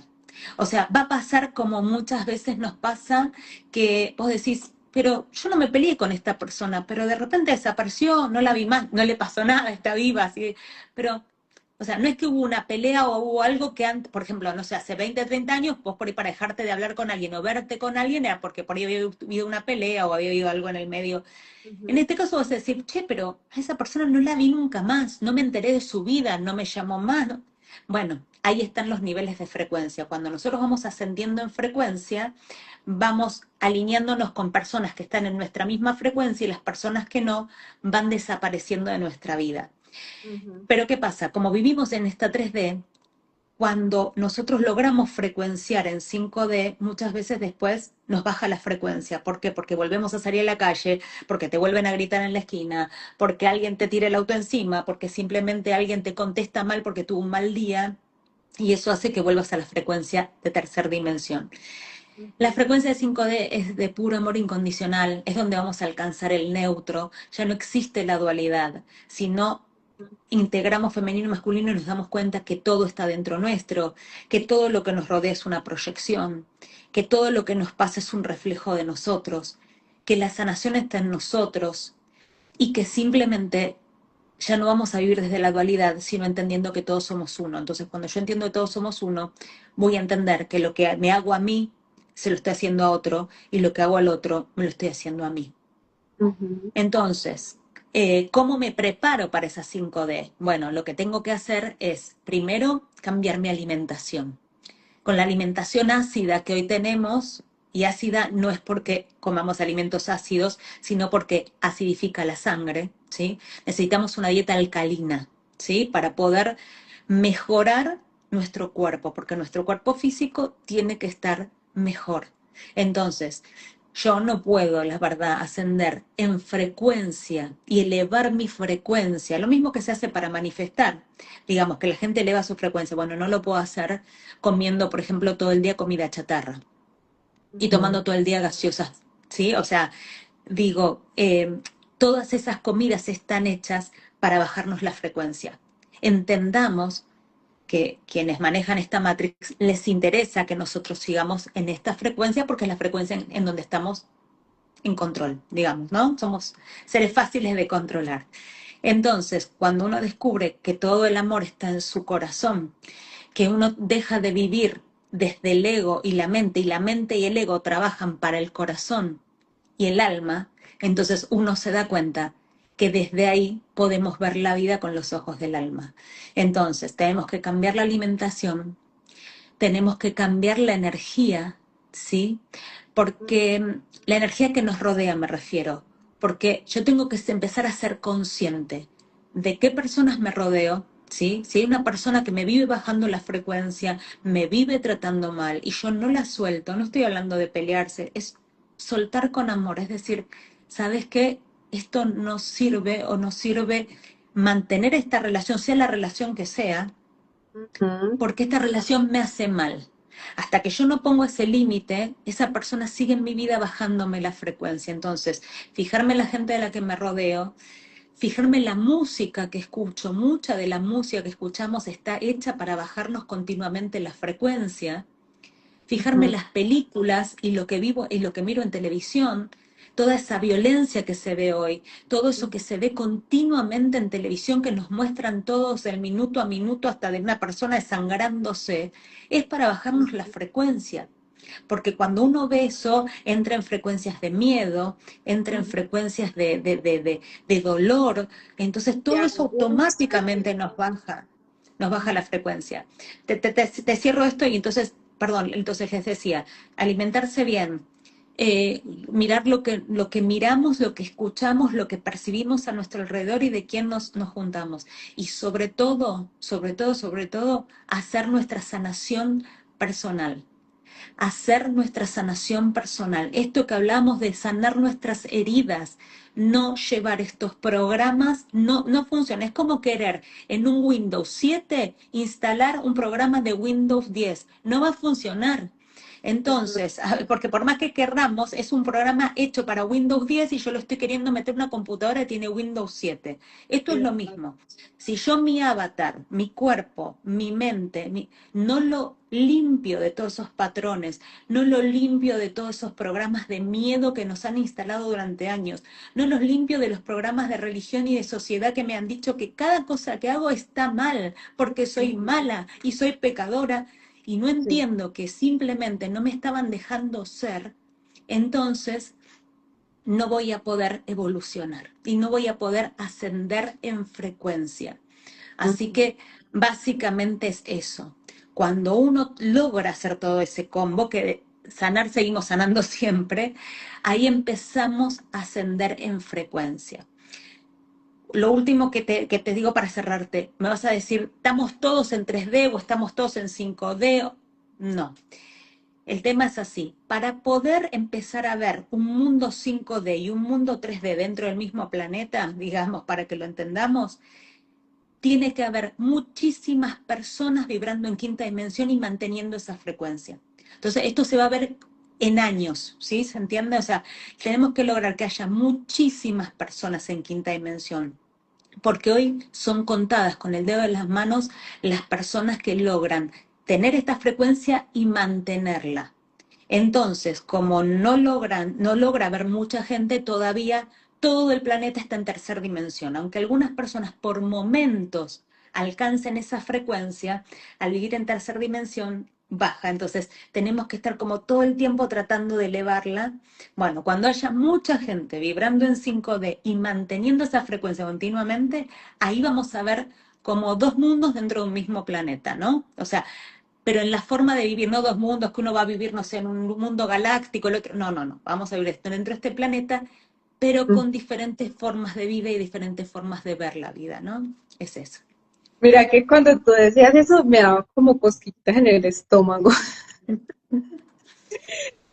O sea, va a pasar como muchas veces nos pasa que vos decís, pero yo no me peleé con esta persona, pero de repente desapareció, no la vi más, no le pasó nada, está viva, así. Pero, o sea, no es que hubo una pelea o hubo algo que antes, por ejemplo, no sé, hace 20, 30 años, vos por ahí para dejarte de hablar con alguien o verte con alguien era porque por ahí había habido una pelea o había habido algo en el medio. En
ujú,
este caso vas a decir, che, pero a esa persona no la vi nunca más, no me enteré de su vida, no me llamó más. Bueno, ahí están los niveles de frecuencia. Cuando nosotros vamos ascendiendo en frecuencia, vamos alineándonos con personas que están en nuestra misma frecuencia y las personas que no van desapareciendo de nuestra vida.
ujú,
Pero ¿qué pasa? Como vivimos en esta 3D, cuando nosotros logramos frecuenciar en 5D, muchas veces después nos baja la frecuencia. ¿Por qué? Porque volvemos a salir a la calle, porque te vuelven a gritar en la esquina, porque alguien te tira el auto encima, porque simplemente alguien te contesta mal porque tuvo un mal día, y eso hace que vuelvas a la frecuencia de tercera dimensión. La
ujú,
frecuencia de 5D es de puro amor incondicional, es donde vamos a alcanzar el neutro, ya no existe la dualidad, sino integramos femenino y masculino y nos damos cuenta que todo está dentro nuestro, que todo lo que nos rodea es una proyección, que todo lo que nos pasa es un reflejo de nosotros, que la sanación está en nosotros y que simplemente ya no vamos a vivir desde la dualidad, sino entendiendo que todos somos uno. Entonces, cuando yo entiendo que todos somos uno, voy a entender que lo que me hago a mí, se lo estoy haciendo a otro, y lo que hago al otro, me lo estoy haciendo a mí.
ujú,
Entonces, ¿cómo me preparo para esa 5D? Bueno, lo que tengo que hacer es, primero, cambiar mi alimentación. Con la alimentación ácida que hoy tenemos, y ácida no es porque comamos alimentos ácidos, sino porque acidifica la sangre, ¿sí? Necesitamos una dieta alcalina, ¿sí? Para poder mejorar nuestro cuerpo, porque nuestro cuerpo físico tiene que estar mejor. Entonces, yo no puedo, la verdad, ascender en frecuencia y elevar mi frecuencia, lo mismo que se hace para manifestar. Digamos que la gente eleva su frecuencia. Bueno, no lo puedo hacer comiendo, por ejemplo, todo el día comida chatarra y
ujú,
tomando todo el día gaseosas, ¿sí? O sea, digo, todas esas comidas están hechas para bajarnos la frecuencia. Entendamos que quienes manejan esta matrix les interesa que nosotros sigamos en esta frecuencia porque es la frecuencia en donde estamos en control, digamos, ¿no? Somos seres fáciles de controlar. Entonces, cuando uno descubre que todo el amor está en su corazón, que uno deja de vivir desde el ego y la mente y el ego trabajan para el corazón y el alma, entonces uno se da cuenta que desde ahí podemos ver la vida con los ojos del alma. Entonces, tenemos que cambiar la alimentación, tenemos que cambiar la energía, ¿sí? Porque la energía que nos rodea, me refiero, porque yo tengo que empezar a ser consciente de qué personas me rodeo, ¿sí? Si hay una persona que me vive bajando la frecuencia, me vive tratando mal y yo no la suelto, no estoy hablando de pelearse, es soltar con amor, es decir, ¿sabes qué? Esto no sirve o no sirve mantener esta relación, sea la relación que sea,
ujú.
porque esta relación me hace mal. Hasta que yo no pongo ese límite, esa persona sigue en mi vida bajándome la frecuencia. Entonces, fijarme en la gente de la que me rodeo, fijarme en la música que escucho, mucha de la música que escuchamos está hecha para bajarnos continuamente la frecuencia, fijarme en
Ujú,
las películas y lo que vivo y lo que miro en televisión, toda esa violencia que se ve hoy, todo eso que se ve continuamente en televisión que nos muestran todos el minuto a minuto hasta de una persona desangrándose, es para bajarnos la
ujú,
frecuencia. Porque cuando uno ve eso, entra en frecuencias de miedo, entra en
ujú.
frecuencias de dolor, entonces
De
todo eso
angustia,
automáticamente nos baja la
ujú,
frecuencia. Te cierro esto y entonces, perdón, entonces les decía, alimentarse bien, mirar lo que miramos, lo que escuchamos, lo que percibimos a nuestro alrededor y de quién nos juntamos. Y sobre todo, hacer nuestra sanación personal. hacer nuestra sanación personal. Esto que hablamos de sanar nuestras heridas, no llevar estos programas, no funciona. Es como querer en un Windows 7 instalar un programa de Windows 10. No va a funcionar. Entonces, porque por más que querramos, es un programa hecho para Windows 10 y yo lo estoy queriendo meter en una computadora que tiene Windows 7. Esto es lo mismo. Si yo mi avatar, mi cuerpo, mi mente, no lo limpio de todos esos patrones, no lo limpio de todos esos programas de miedo que nos han instalado durante años, no los limpio de los programas de religión y de sociedad que me han dicho que cada cosa que hago está mal, porque soy mala y soy pecadora, y no
Sí.
entiendo que simplemente no me estaban dejando ser, entonces no voy a poder evolucionar y no voy a poder ascender en frecuencia. Así
Ujú.
que básicamente es eso. Cuando uno logra hacer todo ese combo, que sanar seguimos sanando siempre, ahí empezamos a ascender en frecuencia. Lo último que te digo para cerrarte, me vas a decir, ¿estamos todos en 3D o estamos todos en 5D? No, el tema es así. Para poder empezar a ver un mundo 5D y un mundo 3D dentro del mismo planeta, digamos, para que lo entendamos, tiene que haber muchísimas personas vibrando en quinta dimensión y manteniendo esa frecuencia. Entonces, esto se va a ver en años, ¿sí? ¿Se entiende? O sea, tenemos que lograr que haya muchísimas personas en quinta dimensión, porque hoy son contadas con el dedo de las manos las personas que logran tener esta frecuencia y mantenerla. Entonces, como no logra ver mucha gente, todavía todo el planeta está en tercera dimensión. Aunque algunas personas por momentos alcancen esa frecuencia, al vivir en tercera dimensión, baja. Entonces, tenemos que estar como todo el tiempo tratando de elevarla. Bueno, cuando haya mucha gente vibrando en 5D y manteniendo esa frecuencia continuamente, ahí vamos a ver como dos mundos dentro de un mismo planeta, ¿no? O sea, pero en la forma de vivir, no dos mundos, que uno va a vivir, no sé, en un mundo galáctico, el otro, no, vamos a vivir esto dentro de este planeta, pero
Ujú.
con diferentes formas de vida y diferentes formas de ver la vida, ¿no? Es eso.
Mira que cuando tú decías eso me daba como cosquillitas en el estómago,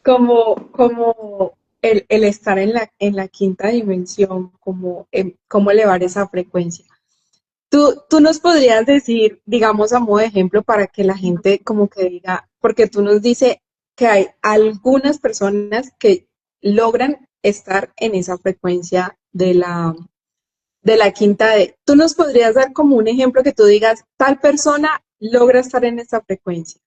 como el estar en la quinta dimensión, como cómo elevar esa frecuencia. Tú nos podrías decir, digamos a modo de ejemplo, para que la gente como que diga, porque tú nos dices que hay algunas personas que logran estar en esa frecuencia de la quinta D. ¿Tú nos podrías dar como un ejemplo que tú digas, tal persona logra estar en esa frecuencia?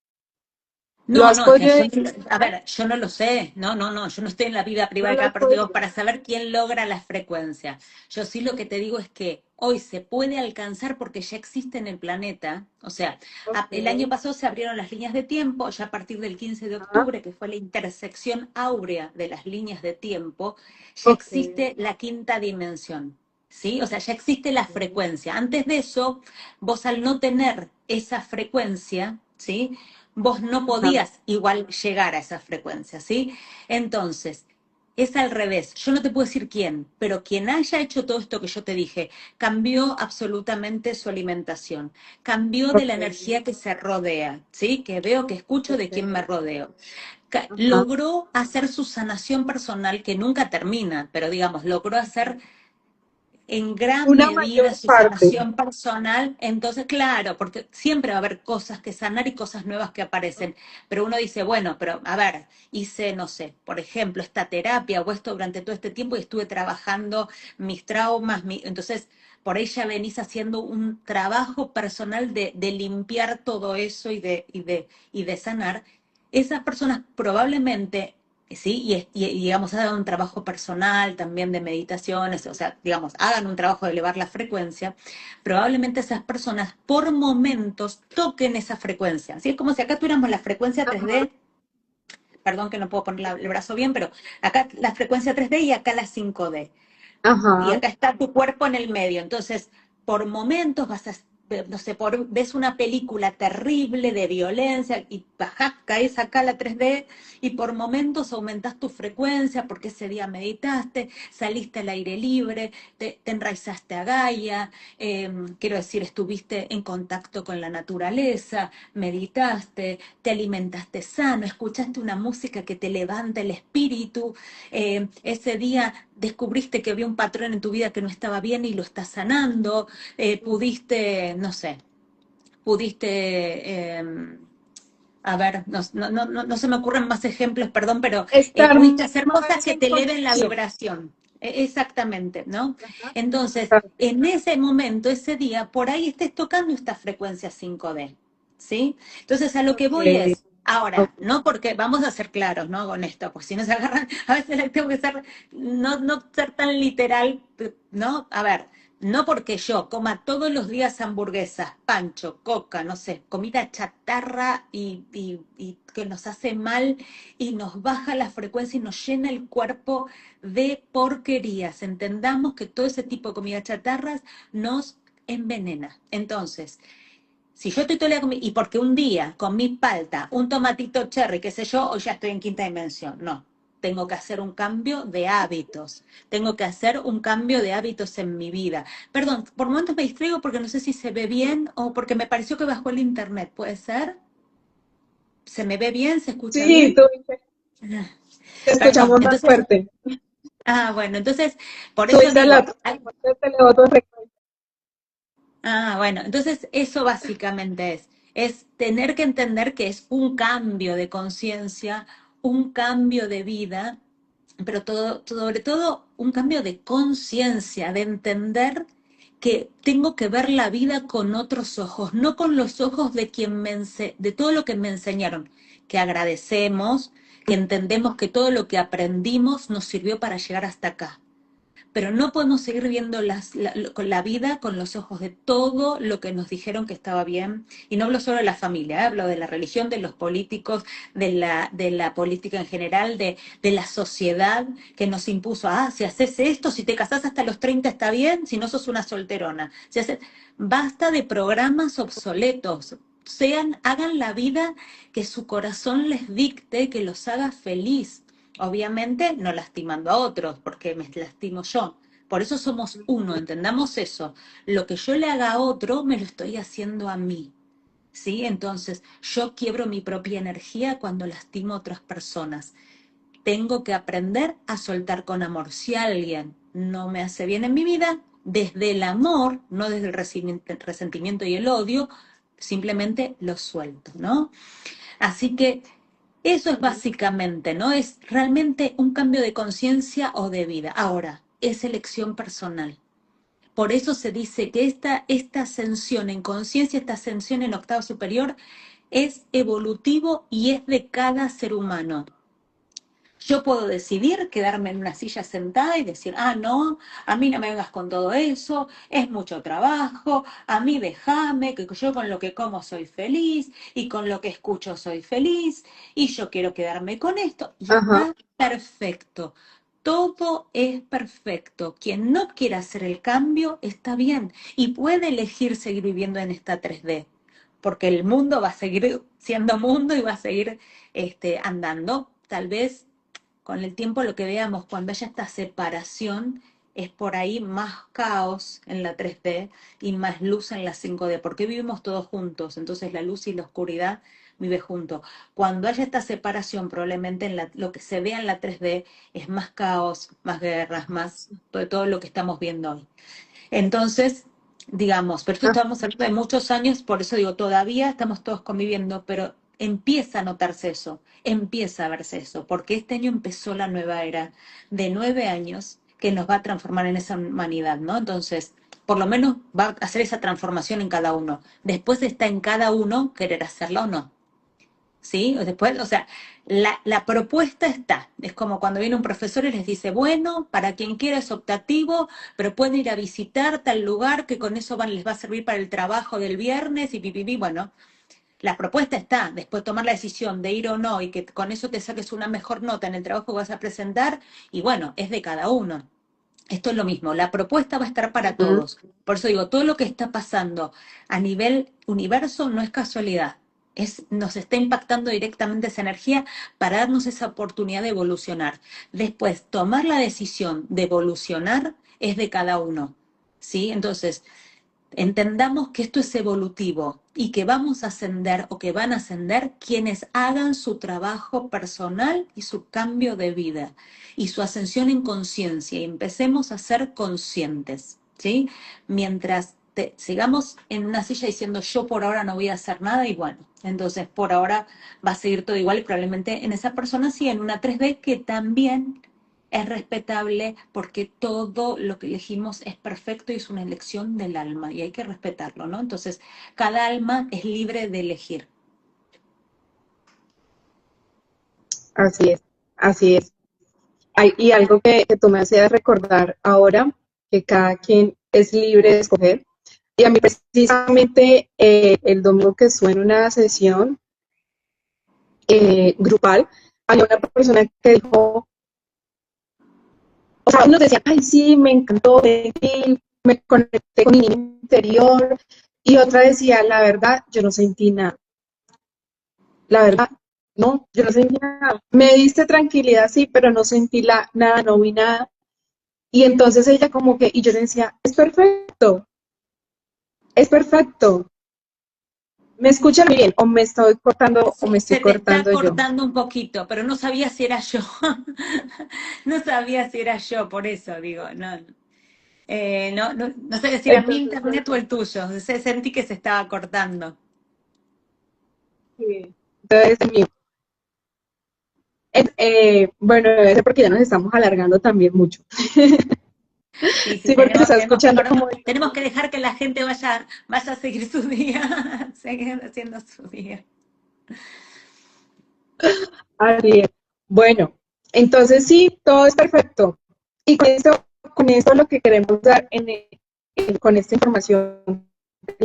¿Lo
No,
has
no, es que
podido
yo, a
identificar?
ver, yo no lo sé, no, yo no estoy en la vida
No
privada de
lo
cada
has
persona, digo,
podido.
para saber quién logra la frecuencia. Yo sí lo que te digo es que hoy se puede alcanzar porque ya existe en el planeta, o sea,
Ok.
el año pasado se abrieron las líneas de tiempo, ya a partir del 15 de
Ajá.
octubre, que fue la intersección áurea de las líneas de tiempo, ya
Ok.
existe la quinta dimensión. ¿Sí? O sea, ya existe la frecuencia. Antes de eso, vos al no tener esa frecuencia, ¿sí? Vos no
Ajá.
podías igual llegar a esa frecuencia, ¿sí? Entonces, es al revés. Yo no te puedo decir quién, pero quien haya hecho todo esto que yo te dije, cambió absolutamente su alimentación, cambió de la
Ok.
energía que se rodea, ¿sí? Que veo, que escucho de quién me
Ok.
rodeo.
Ajá.
Logró hacer su sanación personal, que nunca termina, pero digamos, logró hacer en gran
Una
medida
mayor
su
parte.
sanación personal, entonces claro, porque siempre va a haber cosas que sanar y cosas nuevas que aparecen, pero uno dice, bueno, pero a ver, hice, no sé, por ejemplo, esta terapia o esto durante todo este tiempo y estuve trabajando mis traumas, entonces por ahí ya venís haciendo un trabajo personal de limpiar todo eso y de sanar. Esas personas probablemente, sí, y digamos, hagan un trabajo personal también de meditaciones, o sea, digamos, hagan un trabajo de elevar la frecuencia, probablemente esas personas por momentos toquen esa frecuencia. Así es como si acá tuviéramos la frecuencia 3D, perdón que no puedo poner el brazo bien, pero acá la frecuencia 3D y acá la 5D y
Ajá.
acá está tu cuerpo en el medio. Entonces, por momentos no sé, ves una película terrible de violencia y bajás, caes acá a la 3D y por momentos aumentás tu frecuencia porque ese día meditaste, saliste al aire libre, te enraizaste a Gaia, quiero decir, estuviste en contacto con la naturaleza, meditaste, te alimentaste sano, escuchaste una música que te levanta el espíritu, ese día descubriste que había un patrón en tu vida que no estaba bien y lo estás sanando, pudiste, no sé, pudiste, a ver, no se me ocurren más ejemplos, perdón, pero
Estar
pudiste hacer cosas
más
que
en
te eleven la
conexión.
vibración. Exactamente, ¿no?
Ajá,
Entonces,
total.
en ese momento, ese día, por ahí estés tocando esta frecuencia 5D, ¿sí? Entonces, a lo que
Ok,
voy es,
ok.
ahora, no porque, vamos a ser claros, ¿no? Con esto, pues si no se agarran, a veces tengo que ser, no ser tan literal, ¿no? A ver, no porque yo coma todos los días hamburguesas, pancho, coca, no sé, comida chatarra y que nos hace mal y nos baja la frecuencia y nos llena el cuerpo de porquerías. Entendamos que todo ese tipo de comida chatarras nos envenena. Entonces, si yo estoy todo el día y porque un día comí palta, un tomatito cherry, qué sé yo, hoy ya estoy en quinta dimensión. No, tengo que hacer un cambio de hábitos. Tengo que hacer un cambio de hábitos en mi vida. Perdón, por momentos me distraigo porque no sé si se ve bien o porque me pareció que bajó el internet. ¿Puede ser? ¿Se me ve bien? ¿Se escucha
Sí,
bien?
tú
Ah,
te
perdón,
escuchamos más
entonces,
fuerte.
bueno, entonces, por eso
Subiste la
digo,
tonalidad, te elevó tu frecuencia.
bueno, entonces eso básicamente es tener que entender que es un cambio de conciencia, un cambio de vida, pero sobre todo un cambio de conciencia, de entender que tengo que ver la vida con otros ojos, no con los ojos de de todo lo que me enseñaron, que agradecemos, que entendemos que todo lo que aprendimos nos sirvió para llegar hasta acá, pero no podemos seguir viendo con la vida con los ojos de todo lo que nos dijeron que estaba bien. Y no hablo solo de la familia, hablo de la religión, de los políticos, de la política en general, de la sociedad que nos impuso, si haces esto, si te casás hasta los 30 está bien, si no sos una solterona. Basta de programas obsoletos. Hagan la vida que su corazón les dicte, que los haga feliz. Obviamente no lastimando a otros, porque me lastimo yo. Por eso somos uno, entendamos eso. Lo que yo le haga a otro, me lo estoy haciendo a mí. ¿Sí? Entonces, yo quiebro mi propia energía cuando lastimo a otras personas. Tengo que aprender a soltar con amor. Si alguien no me hace bien en mi vida, desde el amor, no desde el resentimiento y el odio, simplemente lo suelto, ¿no? Así que eso es básicamente, ¿no? Es realmente un cambio de conciencia o de vida. Ahora, es elección personal. Por eso se dice que esta ascensión en conciencia, esta ascensión en octavo superior, es evolutivo y es de cada ser humano. Yo puedo decidir quedarme en una silla sentada y decir, no, a mí no me vengas con todo eso, es mucho trabajo, a mí déjame, que yo con lo que como soy feliz y con lo que escucho soy feliz y yo quiero quedarme con esto y
Ajá.
está perfecto. Todo es perfecto. Quien no quiera hacer el cambio está bien y puede elegir seguir viviendo en esta 3D, porque el mundo va a seguir siendo mundo y va a seguir andando. Tal vez con el tiempo lo que veamos cuando haya esta separación es por ahí más caos en la 3D y más luz en la 5D, porque vivimos todos juntos, entonces la luz y la oscuridad vive juntos. Cuando haya esta separación, probablemente lo que se vea en la 3D es más caos, más guerras, más todo lo que estamos viendo hoy. Entonces, digamos, pero esto
Ah,
estamos hablando de muchos años, por eso digo, todavía estamos todos conviviendo, pero empieza a notarse eso, empieza a verse eso, porque este año empezó la nueva era de 9 años que nos va a transformar en esa humanidad, ¿no? Entonces, por lo menos va a hacer esa transformación en cada uno. Después está en cada uno querer hacerla o no. ¿Sí? Después, o sea, la propuesta está. Es como cuando viene un profesor y les dice, bueno, para quien quiera es optativo, pero pueden ir a visitar tal lugar que con eso les va a servir para el trabajo del viernes y pipipi. Bueno, la propuesta está. Después tomar la decisión de ir o no y que con eso te saques una mejor nota en el trabajo que vas a presentar, y bueno, es de cada uno. Esto es lo mismo, la propuesta va a estar para
Ujú.
todos. Por eso digo, todo lo que está pasando a nivel universo no es casualidad. Nos está impactando directamente esa energía para darnos esa oportunidad de evolucionar. Después, tomar la decisión de evolucionar es de cada uno. ¿Sí? Entonces, entendamos que esto es evolutivo y que vamos a ascender o que van a ascender quienes hagan su trabajo personal y su cambio de vida y su ascensión en conciencia y empecemos a ser conscientes, ¿sí? Mientras sigamos en una silla diciendo yo por ahora no voy a hacer nada y bueno, entonces por ahora va a seguir todo igual y probablemente en esa persona sí, en una 3D que también es respetable porque todo lo que elegimos es perfecto y es una elección del alma y hay que respetarlo, ¿no? Entonces, cada alma es libre de elegir.
Así es, así es. Y algo que tú me hacías recordar ahora, que cada quien es libre de escoger. Y a mí precisamente el domingo que estuve en una sesión grupal, había una persona que dijo, o sea, nos decía, ay, sí, me encantó, me conecté con mi niño interior, y otra decía, la verdad, yo no sentí nada, la verdad, no, yo no sentí nada. Me diste tranquilidad, sí, pero no sentí nada, no vi nada. Y entonces ella como que, y yo le decía, es perfecto. ¿Me escuchan bien o me estoy cortando o me estoy
Se te está
cortando yo?
cortando un poquito, pero no sabía si era yo. No sabía si era yo, por eso digo, no. No sé si era mi
Entonces,
internet o el tuyo. Sentí que se estaba cortando.
sí. Entonces, bueno, debe ser porque ya nos estamos alargando también mucho.
Sí, sí,
Sí, porque se está
tenemos que
escuchando
acordarnos,
como...
tenemos que dejar que la gente vaya a seguir su día, seguir haciendo su día.
Así es. Bueno, entonces sí, todo es perfecto. Y con esto lo que queremos dar con esta información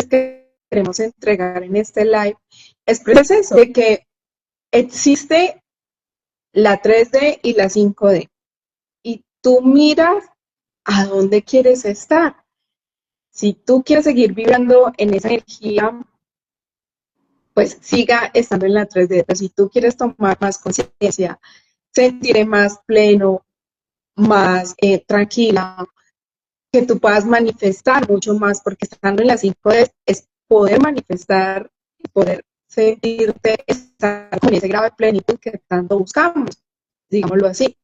que queremos entregar en este live es precisamente eso, de que existe la 3D y la 5D. Y tú miras a dónde quieres estar. Si tú quieres seguir viviendo en esa energía, pues siga estando en la 3D. Pero si tú quieres tomar más conciencia, sentirte más pleno, más tranquila, que tú puedas manifestar mucho más, porque estando en la 5D es poder manifestar, poder sentirte, estar con ese grado de plenitud que tanto buscamos, digámoslo así.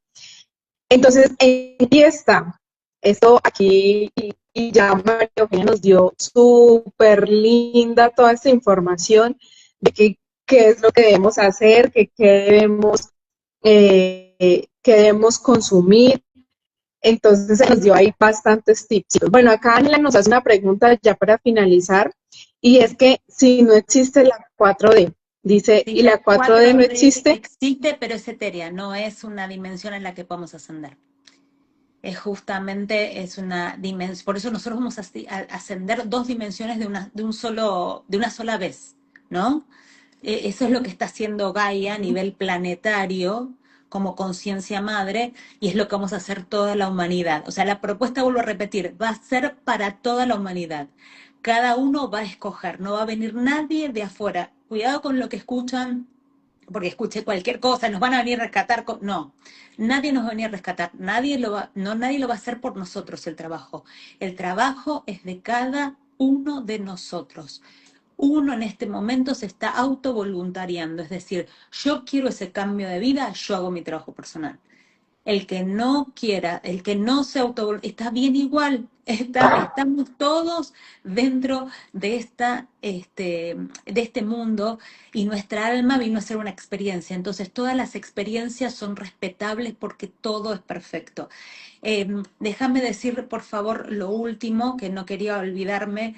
Entonces, aquí está. Esto aquí, y ya María Eugenia nos dio súper linda toda esta información de qué es lo que debemos hacer, qué debemos consumir. Entonces se nos dio ahí bastantes tips. Bueno, acá Ángela nos hace una pregunta ya para finalizar, y es que si no existe la 4D, dice,
Sí,
¿y la
la
4D no
4D
existe?
existe, pero es etérea, no es una dimensión en la que podemos ascender. Es justamente, es una dimensión, por eso nosotros vamos a ascender dos dimensiones de una sola vez, ¿no? Eso es lo que está haciendo Gaia a nivel planetario como conciencia madre y es lo que vamos a hacer toda la humanidad. O sea, la propuesta, vuelvo a repetir, va a ser para toda la humanidad. Cada uno va a escoger, no va a venir nadie de afuera. Cuidado con lo que escuchan, porque escuché cualquier cosa, nos van a venir a rescatar. No, nadie nos va a venir a rescatar, nadie lo va a hacer por nosotros el trabajo. El trabajo es de cada uno de nosotros. Uno en este momento se está autovoluntariando, es decir, yo quiero ese cambio de vida, yo hago mi trabajo personal. El que no quiera, el que no se auto, está bien igual. Estamos todos dentro de este mundo y nuestra alma vino a ser una experiencia. Entonces, todas las experiencias son respetables porque todo es perfecto. Déjame decir, por favor, lo último, que no quería olvidarme,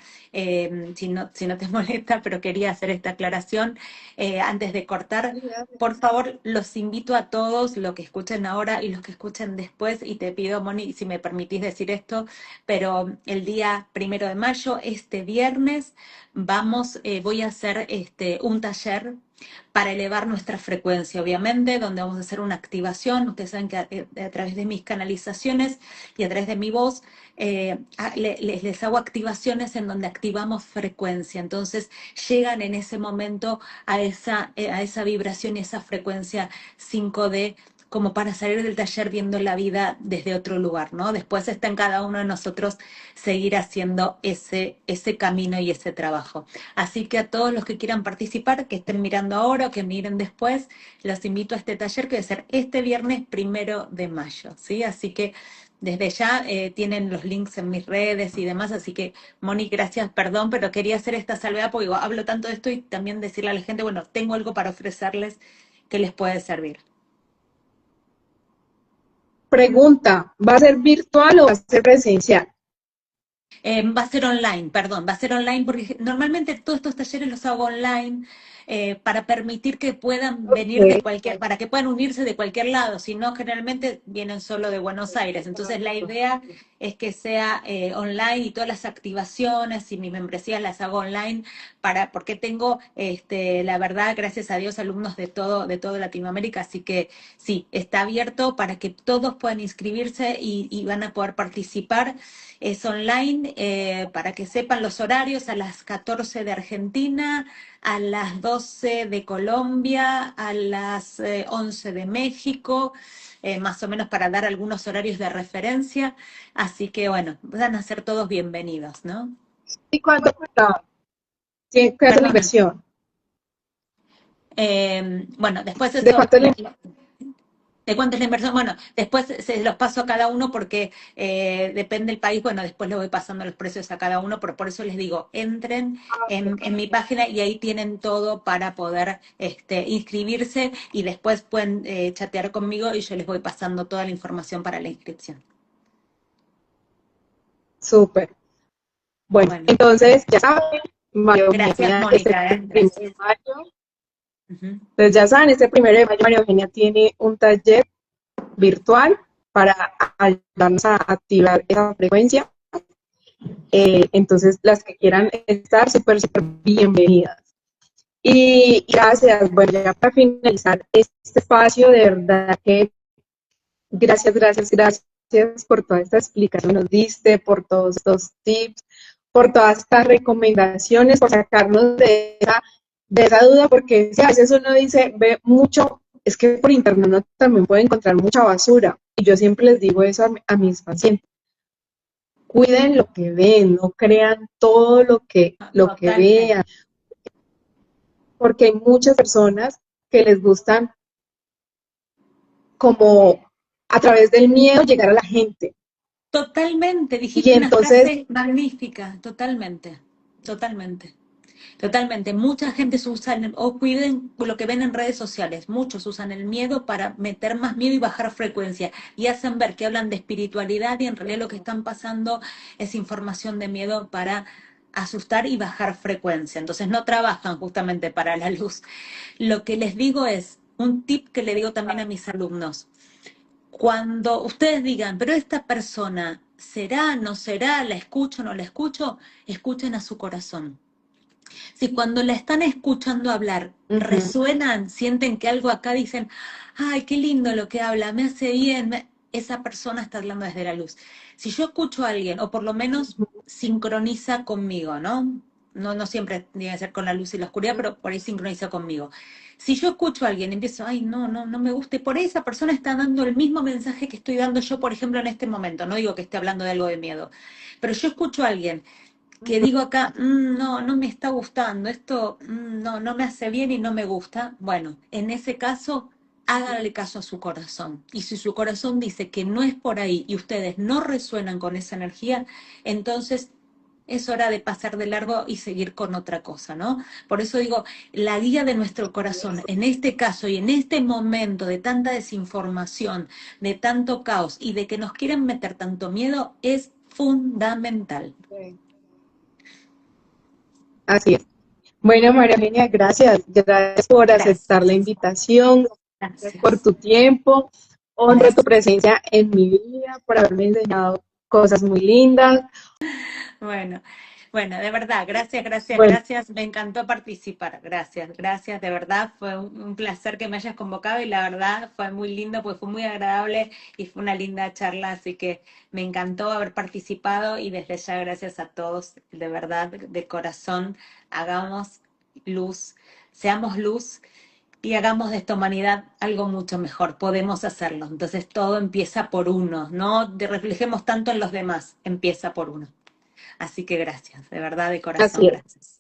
si no te molesta, pero quería hacer esta aclaración antes de cortar. Por favor, los invito a todos, los que escuchen ahora y los que escuchen después, y te pido, Moni, si me permitís decir esto, pero el día 1 de mayo, este viernes, voy a hacer un taller para elevar nuestra frecuencia, obviamente, donde vamos a hacer una activación. Ustedes saben que a través de mis canalizaciones y a través de mi voz, les hago activaciones en donde activamos frecuencia. Entonces llegan en ese momento a esa vibración y esa frecuencia 5D, como para salir del taller viendo la vida desde otro lugar, ¿no? Después está en cada uno de nosotros seguir haciendo ese camino y ese trabajo. Así que a todos los que quieran participar, que estén mirando ahora o que miren después, los invito a este taller que va a ser este viernes 1 de mayo, ¿sí? Así que desde ya tienen los links en mis redes y demás, así que Moni, gracias, perdón, pero quería hacer esta salvedad porque digo, hablo tanto de esto y también decirle a la gente, bueno, tengo algo para ofrecerles que les puede servir.
Pregunta, ¿va a ser virtual o va a ser presencial?
Va a ser online, perdón, va a ser online porque normalmente todos estos talleres los hago online para permitir que puedan venir de
Ok.
cualquier, para que puedan unirse de cualquier lado, si no generalmente vienen solo de Buenos Aires. Entonces la idea es que sea online y todas las activaciones y mis membresías las hago online porque tengo, la verdad, gracias a Dios, alumnos de todo Latinoamérica, así que sí, está abierto para que todos puedan inscribirse y van a poder participar. Es online, para que sepan los horarios, a las 14 de Argentina, a las 12 de Colombia, a las 11 de México, más o menos para dar algunos horarios de referencia. Así que bueno, van a ser todos bienvenidos, ¿no?
¿Y cuánto cuesta? ¿Tiene que hacer la
Perdona.
inversión?
Bueno, después
¿De
eso,
cuánto es la
¿de cuánto es la inversión? Bueno, después se los paso a cada uno porque depende del país. Bueno, después les voy pasando los precios a cada uno, pero por eso les digo, entren en mi página y ahí tienen todo para poder inscribirse y después pueden chatear conmigo y yo les voy pasando toda la información para la inscripción.
súper? Bueno,
Bueno,
entonces ya saben, María
gracias
Eugenia, este
Mónica, ¿eh?
primero
Gracias.
de mayo,
Ujú.
entonces ya saben, este 1 de mayo María Eugenia tiene un taller virtual para ayudarnos a activar esa frecuencia. Entonces, las que quieran estar, súper, súper bienvenidas. Y gracias, bueno, ya para finalizar este espacio, de verdad que gracias, gracias, gracias por toda esta explicación que nos diste, por todos estos tips, por todas estas recomendaciones, por sacarnos de esa duda, porque si a veces uno dice, ve mucho, es que por internet uno también puede encontrar mucha basura. Y yo siempre les digo eso a mis pacientes. Cuiden lo que ven, no crean todo lo que vean,
Totalmente.
porque hay muchas personas que les gustan como a través del miedo llegar a la gente.
Totalmente,
Y
dijiste una
entonces,
frase magnífica, totalmente, totalmente. Totalmente, mucha gente se usa, o cuiden lo que ven en redes sociales, muchos usan el miedo para meter más miedo y bajar frecuencia, y hacen ver que hablan de espiritualidad y en realidad lo que están pasando es información de miedo para asustar y bajar frecuencia. Entonces no trabajan justamente para la luz. Lo que les digo es, un tip que le digo también a mis alumnos, cuando ustedes digan, pero esta persona, ¿será, no será, la escucho, no la escucho? Escuchen a su corazón. Si cuando la están escuchando hablar
ujú,
resuenan, sienten que algo acá dicen, ay, qué lindo lo que habla, me hace bien, esa persona está hablando desde la luz. Si yo escucho a alguien, o por lo menos sincroniza conmigo, ¿no? No, no siempre tiene que ser con la luz y la oscuridad, pero por ahí sincroniza conmigo. Si yo escucho a alguien y empiezo, ay, no, no, no me gusta, y por ahí esa persona está dando el mismo mensaje que estoy dando yo, por ejemplo, en este momento. No digo que esté hablando de algo de miedo, pero yo escucho a alguien que digo acá, no, no me está gustando, esto no, no me hace bien y no me gusta, bueno, en ese caso, hágale caso a su corazón. Y si su corazón dice que no es por ahí y ustedes no resuenan con esa energía, entonces es hora de pasar de largo y seguir con otra cosa, ¿no? Por eso digo, la guía de nuestro corazón, en este caso y en este momento de tanta desinformación, de tanto caos y de que nos quieren meter tanto miedo, es fundamental.
así es. Bueno, María Eugenia, gracias. Gracias por aceptar la
Gracias,
invitación, gracias por
gracias,
tu tiempo. Honro tu
gracias.
presencia en mi vida, por haberme enseñado cosas muy lindas.
Bueno, Bueno, de verdad, gracias, gracias,
Bueno,
gracias. Me encantó participar. Gracias, gracias. De verdad, fue un placer que me hayas convocado y la verdad fue muy lindo, pues fue muy agradable y fue una linda charla. Así que me encantó haber participado y desde ya gracias a todos. De verdad, de corazón, hagamos luz, seamos luz y hagamos de esta humanidad algo mucho mejor. Podemos hacerlo. Entonces todo empieza por uno. No reflejemos tanto en los demás, empieza por uno. Así que gracias, de verdad, de corazón,
así es.
gracias.